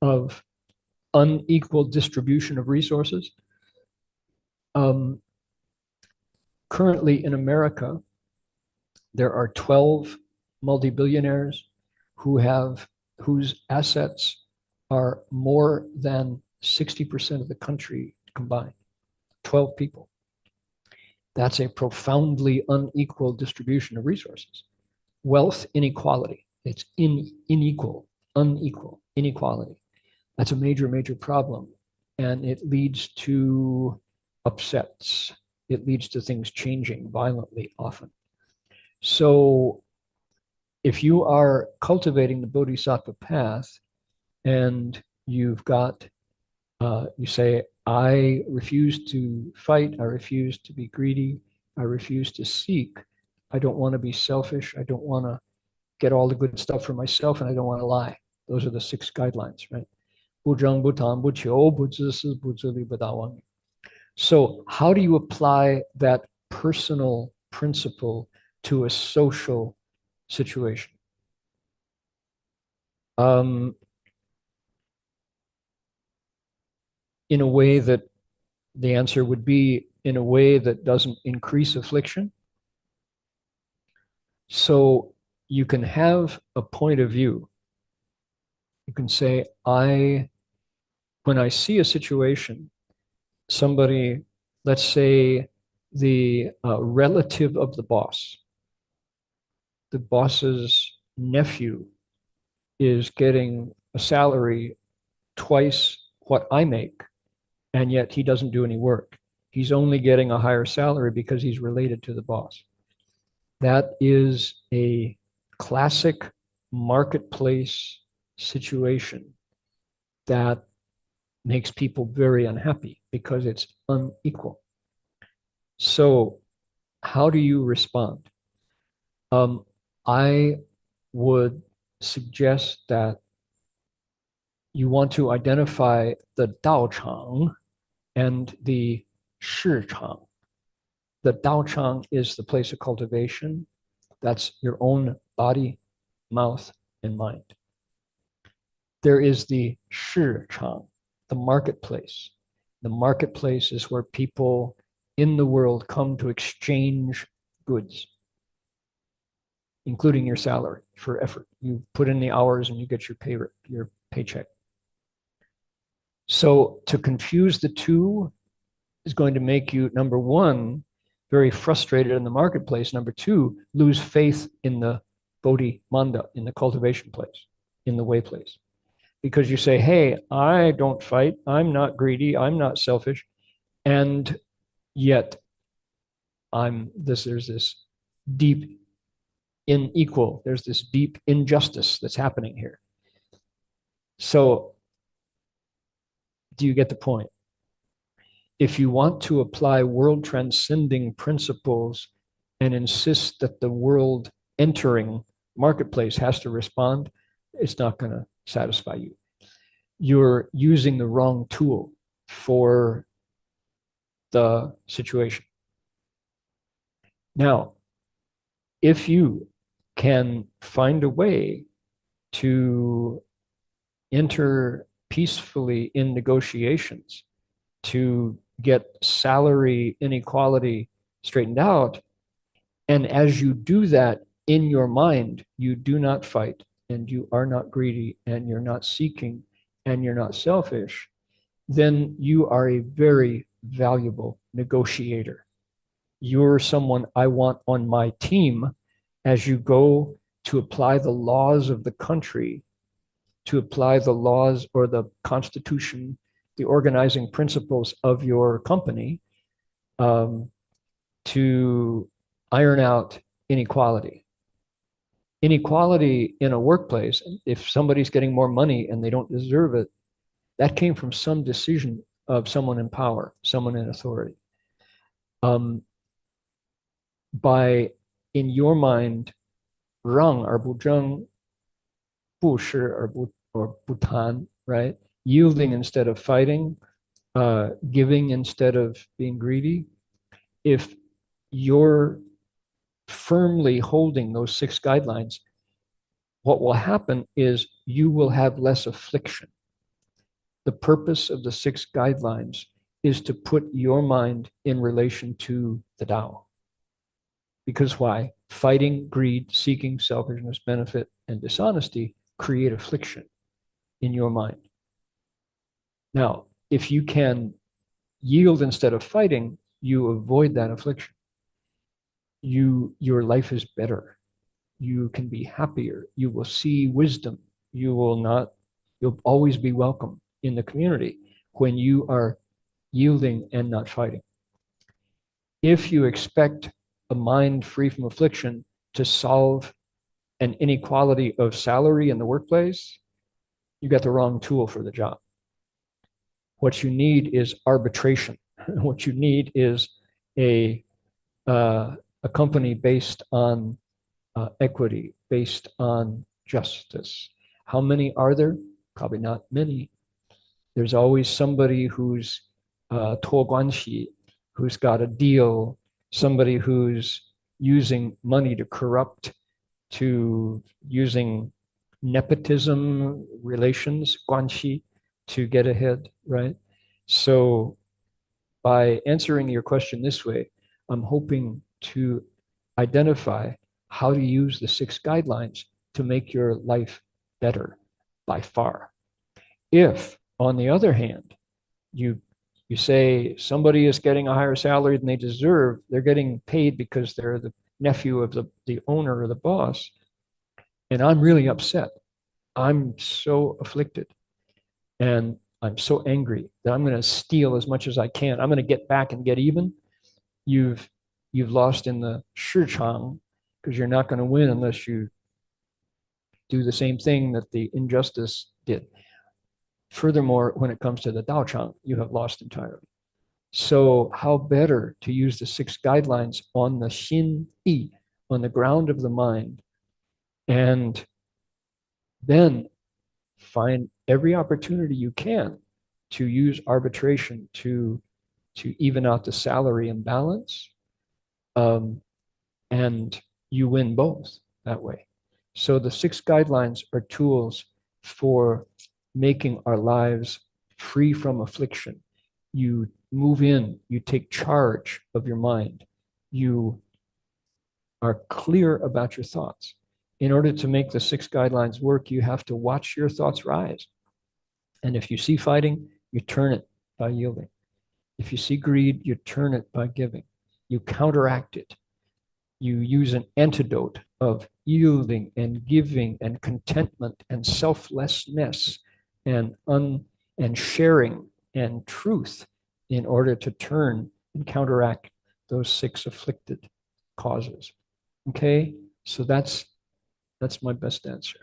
of unequal distribution of resources, currently in America, there are 12 multi-billionaires whose assets are more than 60% of the country combined. 12 people. That's a profoundly unequal distribution of resources. Wealth inequality. It's unequal, inequality. That's a major, major problem. And it leads to upsets. It leads to things changing violently often. So if you are cultivating the bodhisattva path and you've got, you say, I refuse to fight, I refuse to be greedy, I refuse to seek, I don't want to be selfish, I don't want to get all the good stuff for myself, and I don't want to lie. Those are the 6 guidelines, right? 不争不贪不求不自私不自利不打妄语. So how do you apply that personal principle to a social situation? In a way that the answer would be in a way that doesn't increase affliction. So you can have a point of view. You can say, when I see a situation, somebody, let's say the relative of the boss's nephew is getting a salary twice what I make, and yet he doesn't do any work. He's only getting a higher salary because he's related to the boss. That is a classic marketplace situation that makes people very unhappy because it's unequal. So, how do you respond? I would suggest that you want to identify the Dao Chang and the Shi Chang. The Dao Chang is the place of cultivation. That's your own body, mouth, and mind. There is the Shi Chang, the marketplace. The marketplace is where people in the world come to exchange goods, including your salary for effort. You put in the hours and you get your paycheck. So to confuse the two is going to make you, number one, very frustrated in the marketplace. Number two, lose faith in the Bodhi Manda, in the cultivation place, in the way place. Because you say, hey, I don't fight, I'm not greedy, I'm not selfish, and yet there's this deep there's this deep injustice that's happening here. So, do you get the point? If you want to apply world transcending principles and insist that the world entering marketplace has to respond, it's not going to satisfy you. You're using the wrong tool for the situation. Now, if you can find a way to enter peacefully in negotiations to get salary inequality straightened out, and as you do that in your mind, you do not fight, and you are not greedy, and you're not seeking, and you're not selfish, then you are a very valuable negotiator. You're someone I want on my team as you go to apply the laws of the country, to apply the laws or the constitution, the organizing principles of your company, to iron out inequality. Inequality in a workplace, if somebody's getting more money and they don't deserve it, that came from some decision of someone in power, someone in authority. By, in your mind, rang or buzheng, bu shi or butan, right? Yielding instead of fighting, giving instead of being greedy. If you're firmly holding those 6 guidelines, what will happen is you will have less affliction. The purpose of the 6 guidelines is to put your mind in relation to the Tao. Because why? Fighting, greed, seeking, selfishness, benefit, and dishonesty create affliction in your mind. Now, if you can yield instead of fighting, you avoid that affliction. Your life is better. You can be happier. You will see wisdom. You'll always be welcome in the community when you are yielding and not fighting. If you expect a mind free from affliction to solve an inequality of salary in the workplace, you got the wrong tool for the job. What you need is arbitration. What you need is a company based on equity, based on justice. How many are there? Probably not many. There's always somebody who's 托关系, who's got a deal, somebody who's using money to corrupt, to using nepotism relations, 关系, to get ahead, right? So by answering your question this way, I'm hoping to identify how to use the 6 guidelines to make your life better by far. If, on the other hand, you say somebody is getting a higher salary than they deserve, they're getting paid because they're the nephew of the owner or the boss, and I'm really upset. I'm so afflicted, and I'm so angry that I'm going to steal as much as I can. I'm going to get back and get even. You've lost in the Shi Chang, because you're not going to win unless you do the same thing that the injustice did. Furthermore, when it comes to the Dao Chang, you have lost entirely. So how better to use the 6 guidelines on the Xin Yi, on the ground of the mind, and then find every opportunity you can to use arbitration to even out the salary imbalance, and you win both that way. So the 6 guidelines are tools for making our lives free from affliction. You move in, you take charge of your mind, you are clear about your thoughts. In order to make the 6 guidelines work, you have to watch your thoughts rise. And if you see fighting, you turn it by yielding. If you see greed, you turn it by giving. You counteract it. You use an antidote of yielding and giving and contentment and selflessness and sharing and truth in order to turn and counteract those 6 afflicted causes. Okay, so that's my best answer.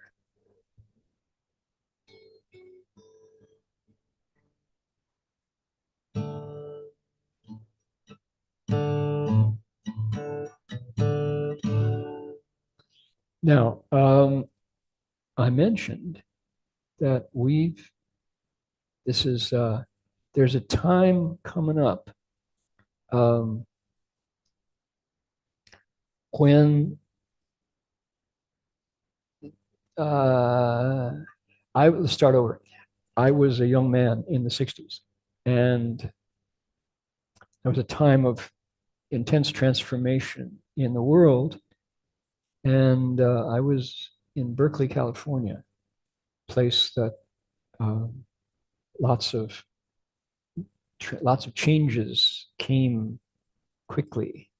Now, I mentioned that there's a time coming up when let's start over. I was a young man in the 60s, and there was a time of intense transformation in the world. And I was in Berkeley, California, a place that lots of changes came quickly,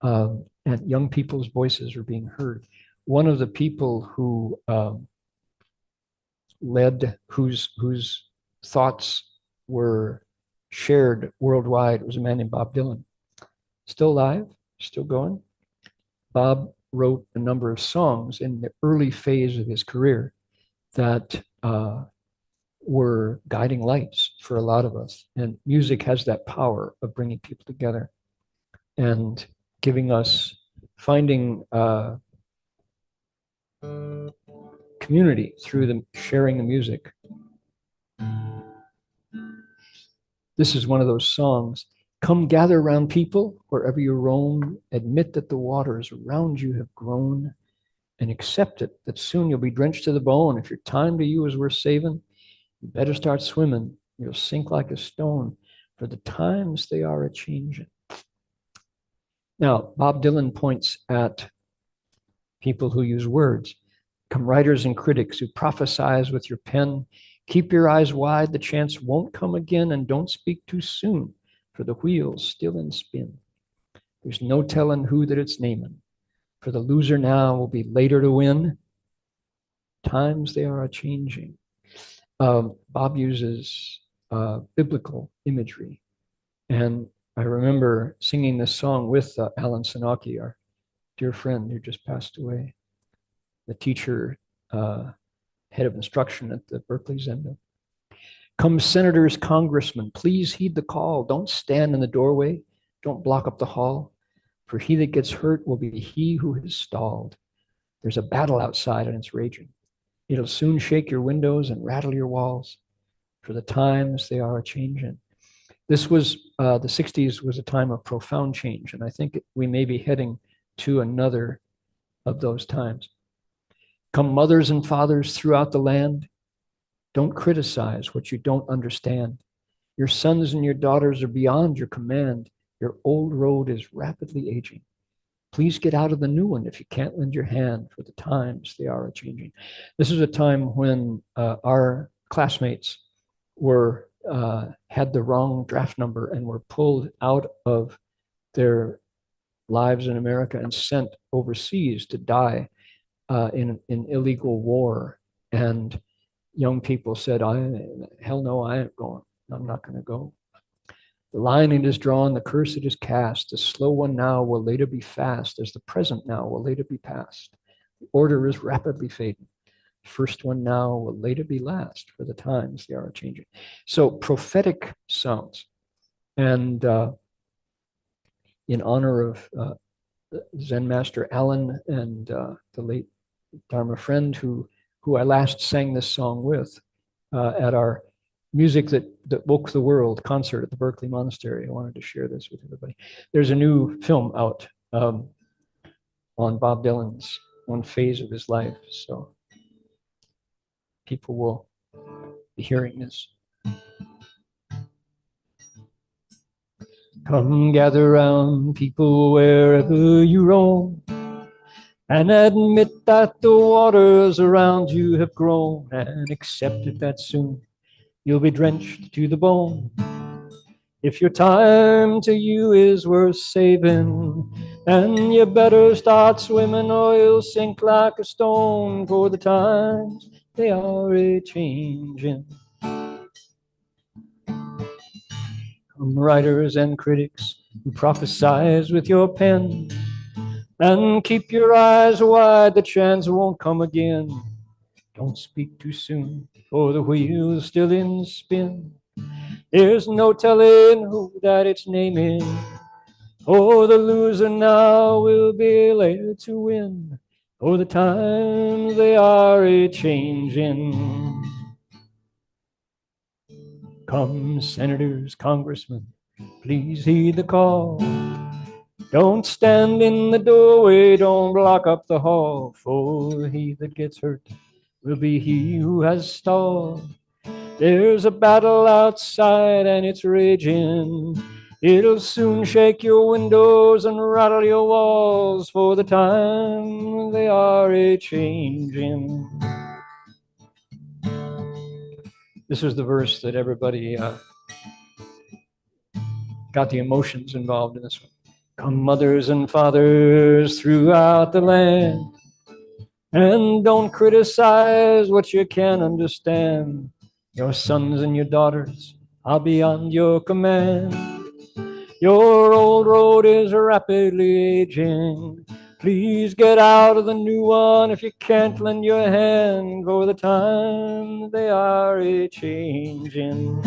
and young people's voices were being heard. One of the people who led, whose thoughts were shared worldwide, was a man named Bob Dylan. Still alive, still going. Bob wrote a number of songs in the early phase of his career that were guiding lights for a lot of us. And music has that power of bringing people together and giving us, finding community through the sharing the music. This is one of those songs. Come gather round people wherever you roam, admit that the waters around you have grown, and accept it that soon you'll be drenched to the bone. If your time to you is worth saving, you better start swimming. You'll sink like a stone, for the times they are a-changing. Now, Bob Dylan points at people who use words. Come writers and critics who prophesize with your pen. Keep your eyes wide, the chance won't come again, and don't speak too soon, for the wheel's still in spin. There's no telling who that it's naming, for the loser now will be later to win. Times they are a-changing. Bob uses biblical imagery, and I remember singing this song with Alan Senaki, our dear friend who just passed away, the teacher, head of instruction at the Berkeley Zendo. Come senators, congressmen, please heed the call. Don't stand in the doorway. Don't block up the hall. For he that gets hurt will be he who has stalled. There's a battle outside and it's raging. It'll soon shake your windows and rattle your walls. For the times they are a-changing. This was, the 60s was a time of profound change. And I think we may be heading to another of those times. Come mothers and fathers throughout the land. Don't criticize what you don't understand. Your sons and your daughters are beyond your command. Your old road is rapidly aging. Please get out of the new one if you can't lend your hand, for the times they are a-changing. This is a time when our classmates were had the wrong draft number and were pulled out of their lives in America and sent overseas to die in illegal war. And young people said, hell no, I ain't going. I'm not going to go. The line it is drawn, the curse it is cast. The slow one now will later be fast, as the present now will later be past. The order is rapidly fading. First one now will later be last, for the times they are changing. So prophetic sounds. And in honor of Zen Master Allen and the late Dharma friend who I last sang this song with at our Music that Woke the World concert at the Berkeley Monastery. I wanted to share this with everybody. There's a new film out on Bob Dylan's one phase of his life. So people will be hearing this. Come gather round, people, wherever you roam, and admit that the waters around you have grown, and accept it that soon you'll be drenched to the bone. If your time to you is worth saving, then you better start swimming or you'll sink like a stone, for the times they are a-changing. Come writers and critics who prophesize with your pen, and keep your eyes wide, the chance won't come again. Don't speak too soon, for the wheel's still in spin. There's no telling who that it's naming. Oh, the loser now will be later to win. Oh, the times they are a-changing. Come, senators, congressmen, please heed the call. Don't stand in the doorway, don't block up the hall, for he that gets hurt will be he who has stalled. There's a battle outside and it's raging. It'll soon shake your windows and rattle your walls, for the time they are a-changing. This is the verse that everybody got the emotions involved in this one. Come, mothers and fathers throughout the land, and don't criticize what you can't understand. Your sons and your daughters are beyond your command. Your old road is rapidly aging. Please get out of the new one if you can't lend your hand, for the time they are a-changing.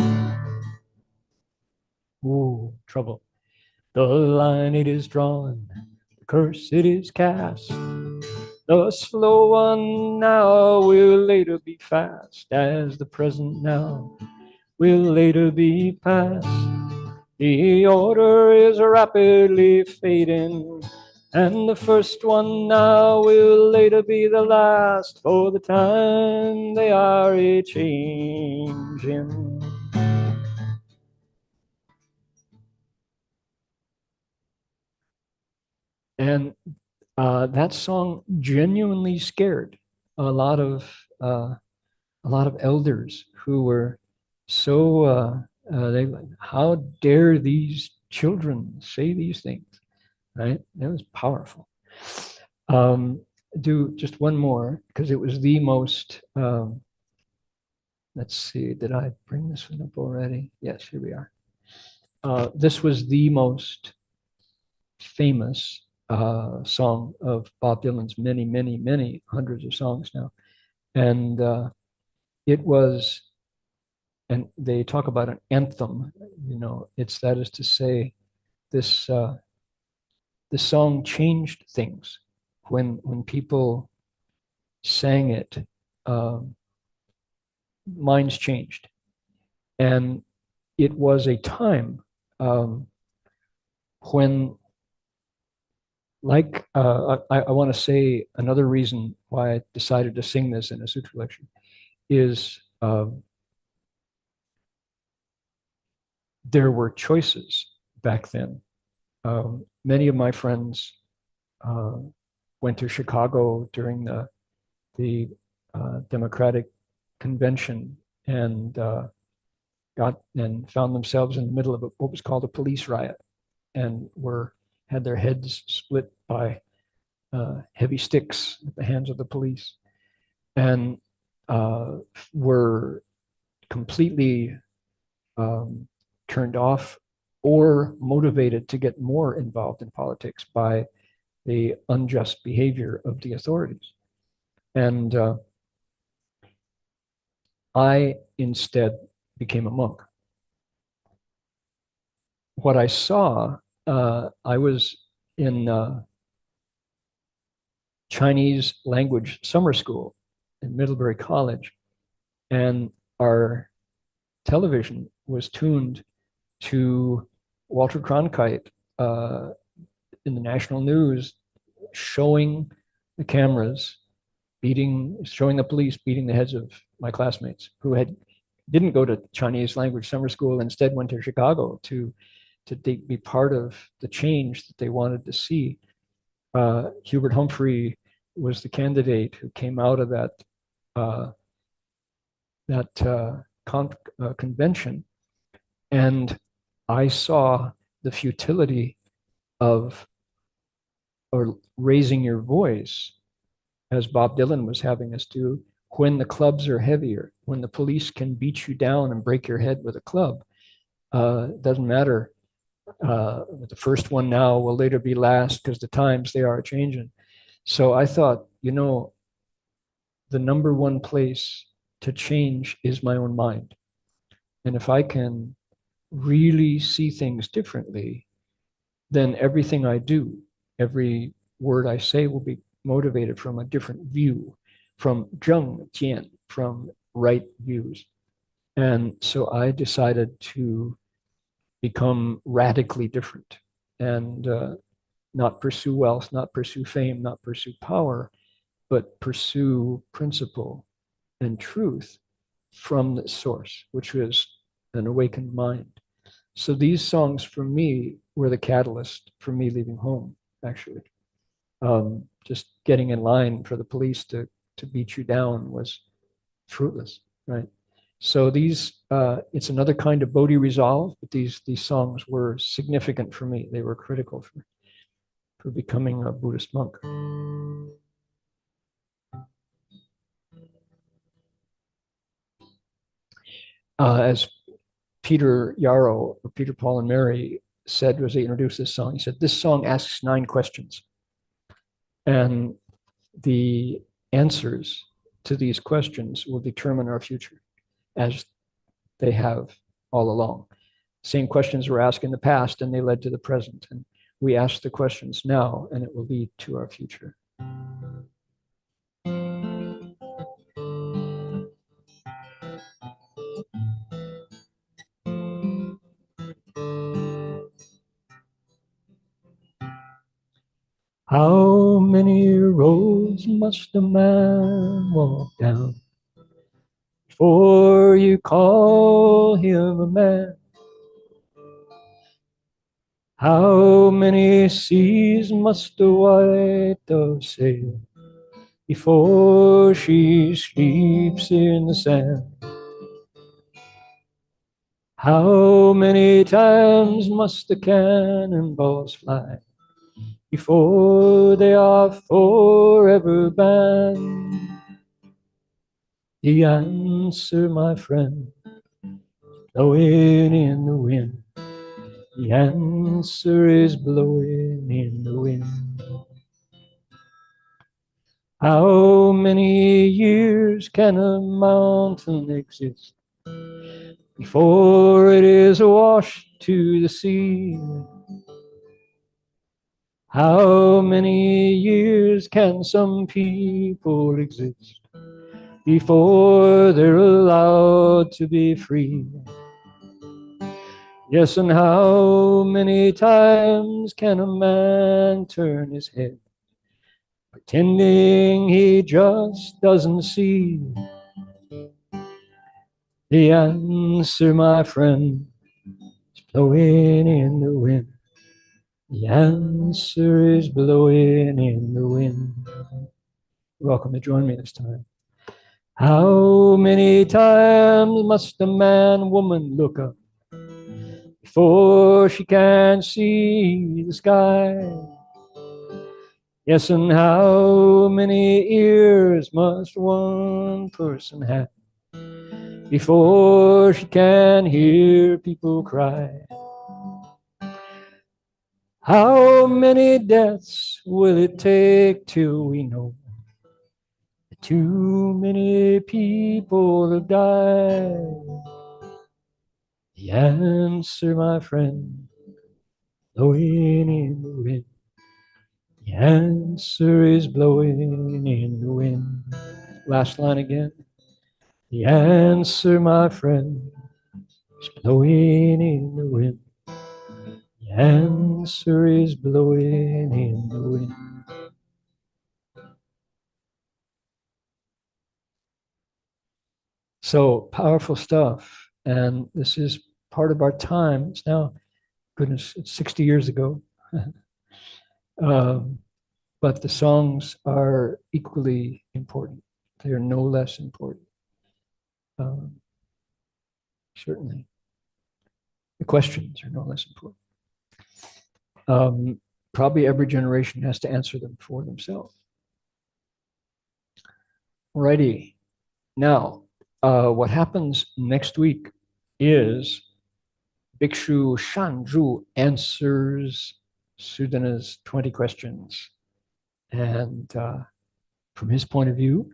Ooh, trouble. The line it is drawn, the curse it is cast. The slow one now will later be fast, as the present now will later be past. The order is rapidly fading, and the first one now will later be the last, for the time they are a-changing. And that song genuinely scared a lot of elders who were so they like, how dare these children say these things, right? It was powerful. Do just one more, because it was the most. Let's see, did I bring this one up already? Yes, here we are. This was the most famous song of Bob Dylan's many, many, many hundreds of songs now. And it was, and they talk about an anthem, that is to say, this song changed things. When people sang it, minds changed. And it was a time when, like, I want to say another reason why I decided to sing this in a sutra lecture is there were choices back then. Many of my friends went to Chicago during the Democratic Convention and found themselves in the middle of what was called a police riot, and had their heads split by heavy sticks at the hands of the police, and were completely turned off or motivated to get more involved in politics by the unjust behavior of the authorities. And I instead became a monk. What I saw, I was in Chinese language summer school in Middlebury College, and our television was tuned to Walter Cronkite in the national news, showing the cameras showing the police beating the heads of my classmates who didn't go to Chinese language summer school, instead went to Chicago to be part of the change that they wanted to see. Hubert Humphrey was the candidate who came out of that convention, and I saw the futility of raising your voice, as Bob Dylan was having us do, when the clubs are heavier, when the police can beat you down and break your head with a club. It doesn't matter. The first one now will later be last, because the times, they are changing. So I thought, the number one place to change is my own mind. And if I can really see things differently, then everything I do, every word I say will be motivated from a different view, from zheng jian, from right views. And so I decided to become radically different and not pursue wealth, not pursue fame, not pursue power, but pursue principle and truth from the source, which was an awakened mind. So these songs for me were the catalyst for me leaving home, actually. Just getting in line for the police to beat you down was fruitless, right? So these, it's another kind of Bodhi resolve, but these songs were significant for me. They were critical for becoming a Buddhist monk. As Peter Yarrow, or Peter, Paul, and Mary said as they introduced this song, he said, this song asks 9 questions. And the answers to these questions will determine our future, as they have all along. Same questions were asked in the past, and they led to the present. And we ask the questions now, and it will lead to our future. How many roads must a man walk down before you call him a man? How many seas must a white dove sail before she sleeps in the sand? How many times must the cannonballs fly before they are forever banned? The answer, my friend, blowing in the wind. The answer is blowing in the wind. How many years can a mountain exist before it is washed to the sea? How many years can some people exist before they're allowed to be free? Yes, and how many times can a man turn his head, pretending he just doesn't see? The answer, my friend, is blowing in the wind. The answer is blowing in the wind. You're welcome to join me this time. How many times must a man, woman look up before she can see the sky? Yes, and how many ears must one person have before she can hear people cry? How many deaths will it take till we know too many people have died? The answer, my friend, blowing in the wind. The answer is blowing in the wind. Last line again. The answer, my friend, is blowing in the wind. The answer is blowing in the wind. So powerful stuff. And this is part of our time. It's now, goodness, it's 60 years ago. um, but the songs are equally important. They are no less important. Um, certainly. The questions are no less important. Probably every generation has to answer them for themselves. Alrighty. Now, what happens next week is Bhikshu Shanju answers Sudhana's 20 questions. And from his point of view,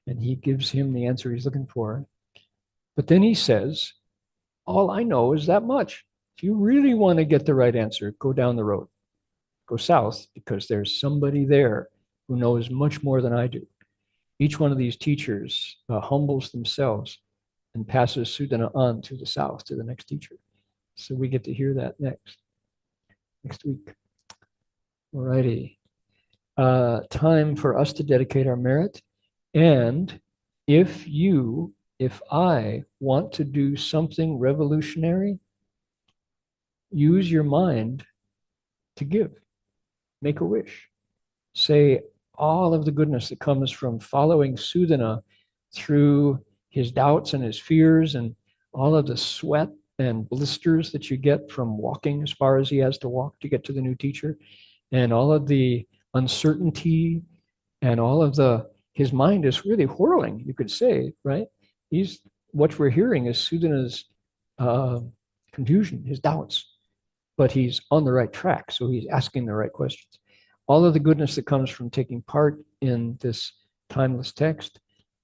and he gives him the answer he's looking for. But then he says, all I know is that much. If you really want to get the right answer, go down the road, go south, because there's somebody there who knows much more than I do. Each one of these teachers humbles themselves and passes Sudhana on to the south, to the next teacher. So we get to hear that next week. All righty. Time for us to dedicate our merit. And if I want to do something revolutionary, use your mind to give. Make a wish. Say all of the goodness that comes from following Sudhana through his doubts and his fears and all of the sweat and blisters that you get from walking as far as he has to walk to get to the new teacher, and all of the uncertainty and all of his mind is really whirling, you could say, right? What we're hearing is Sudhana's confusion, his doubts, but he's on the right track, so he's asking the right questions. All of the goodness that comes from taking part in this timeless text,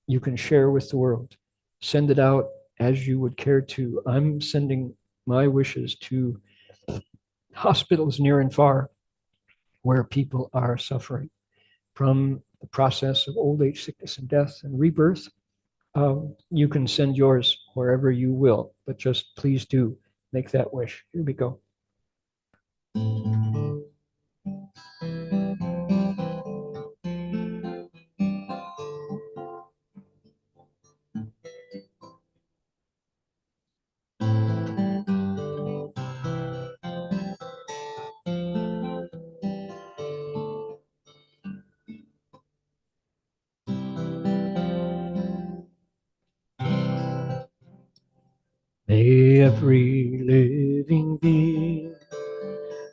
you can share with the world. Send it out as you would care to. I'm sending my wishes to hospitals near and far where people are suffering from the process of old age, sickness, and death and rebirth. You can send yours wherever you will, but just please do make that wish. Here we go. May every living being,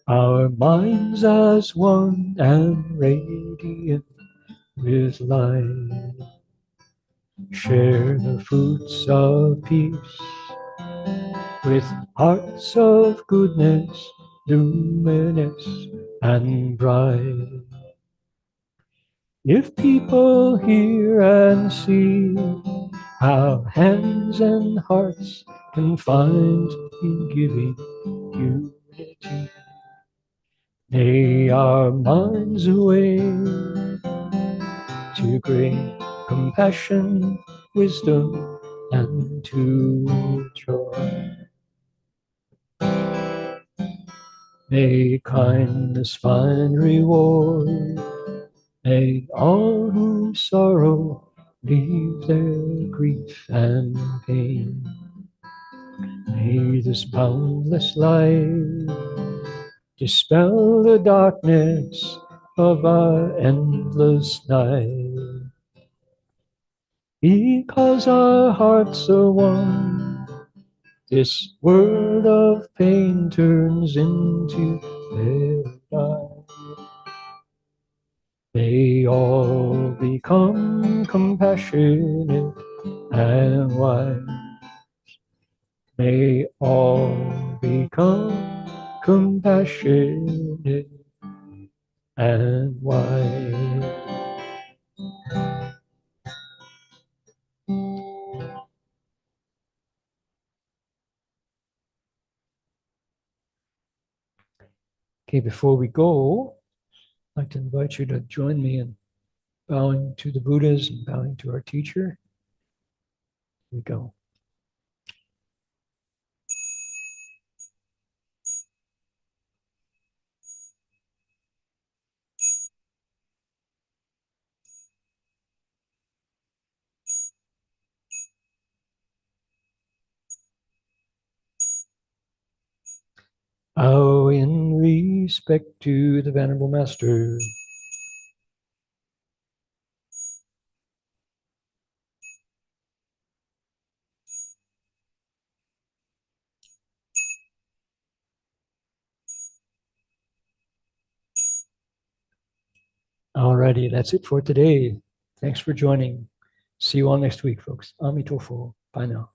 our minds as one and radiant with light, share the fruits of peace with hearts of goodness, luminous and bright. If people hear and see how hands and hearts can find in giving unity, may our minds awake to great compassion, wisdom, and to joy. May kindness find reward. May all who sorrow leave their grief and pain. May this boundless light dispel the darkness of our endless night. Because our hearts are one, this world of pain turns into paradise. May all become compassionate and wise. May all become compassionate and wise. Okay, before we go, I'd like to invite you to join me in bowing to the Buddhas and bowing to our teacher. Here we go. Bow in respect to the Venerable Master. Alrighty, that's it for today. Thanks for joining. See you all next week, folks. Amitofo. Bye now.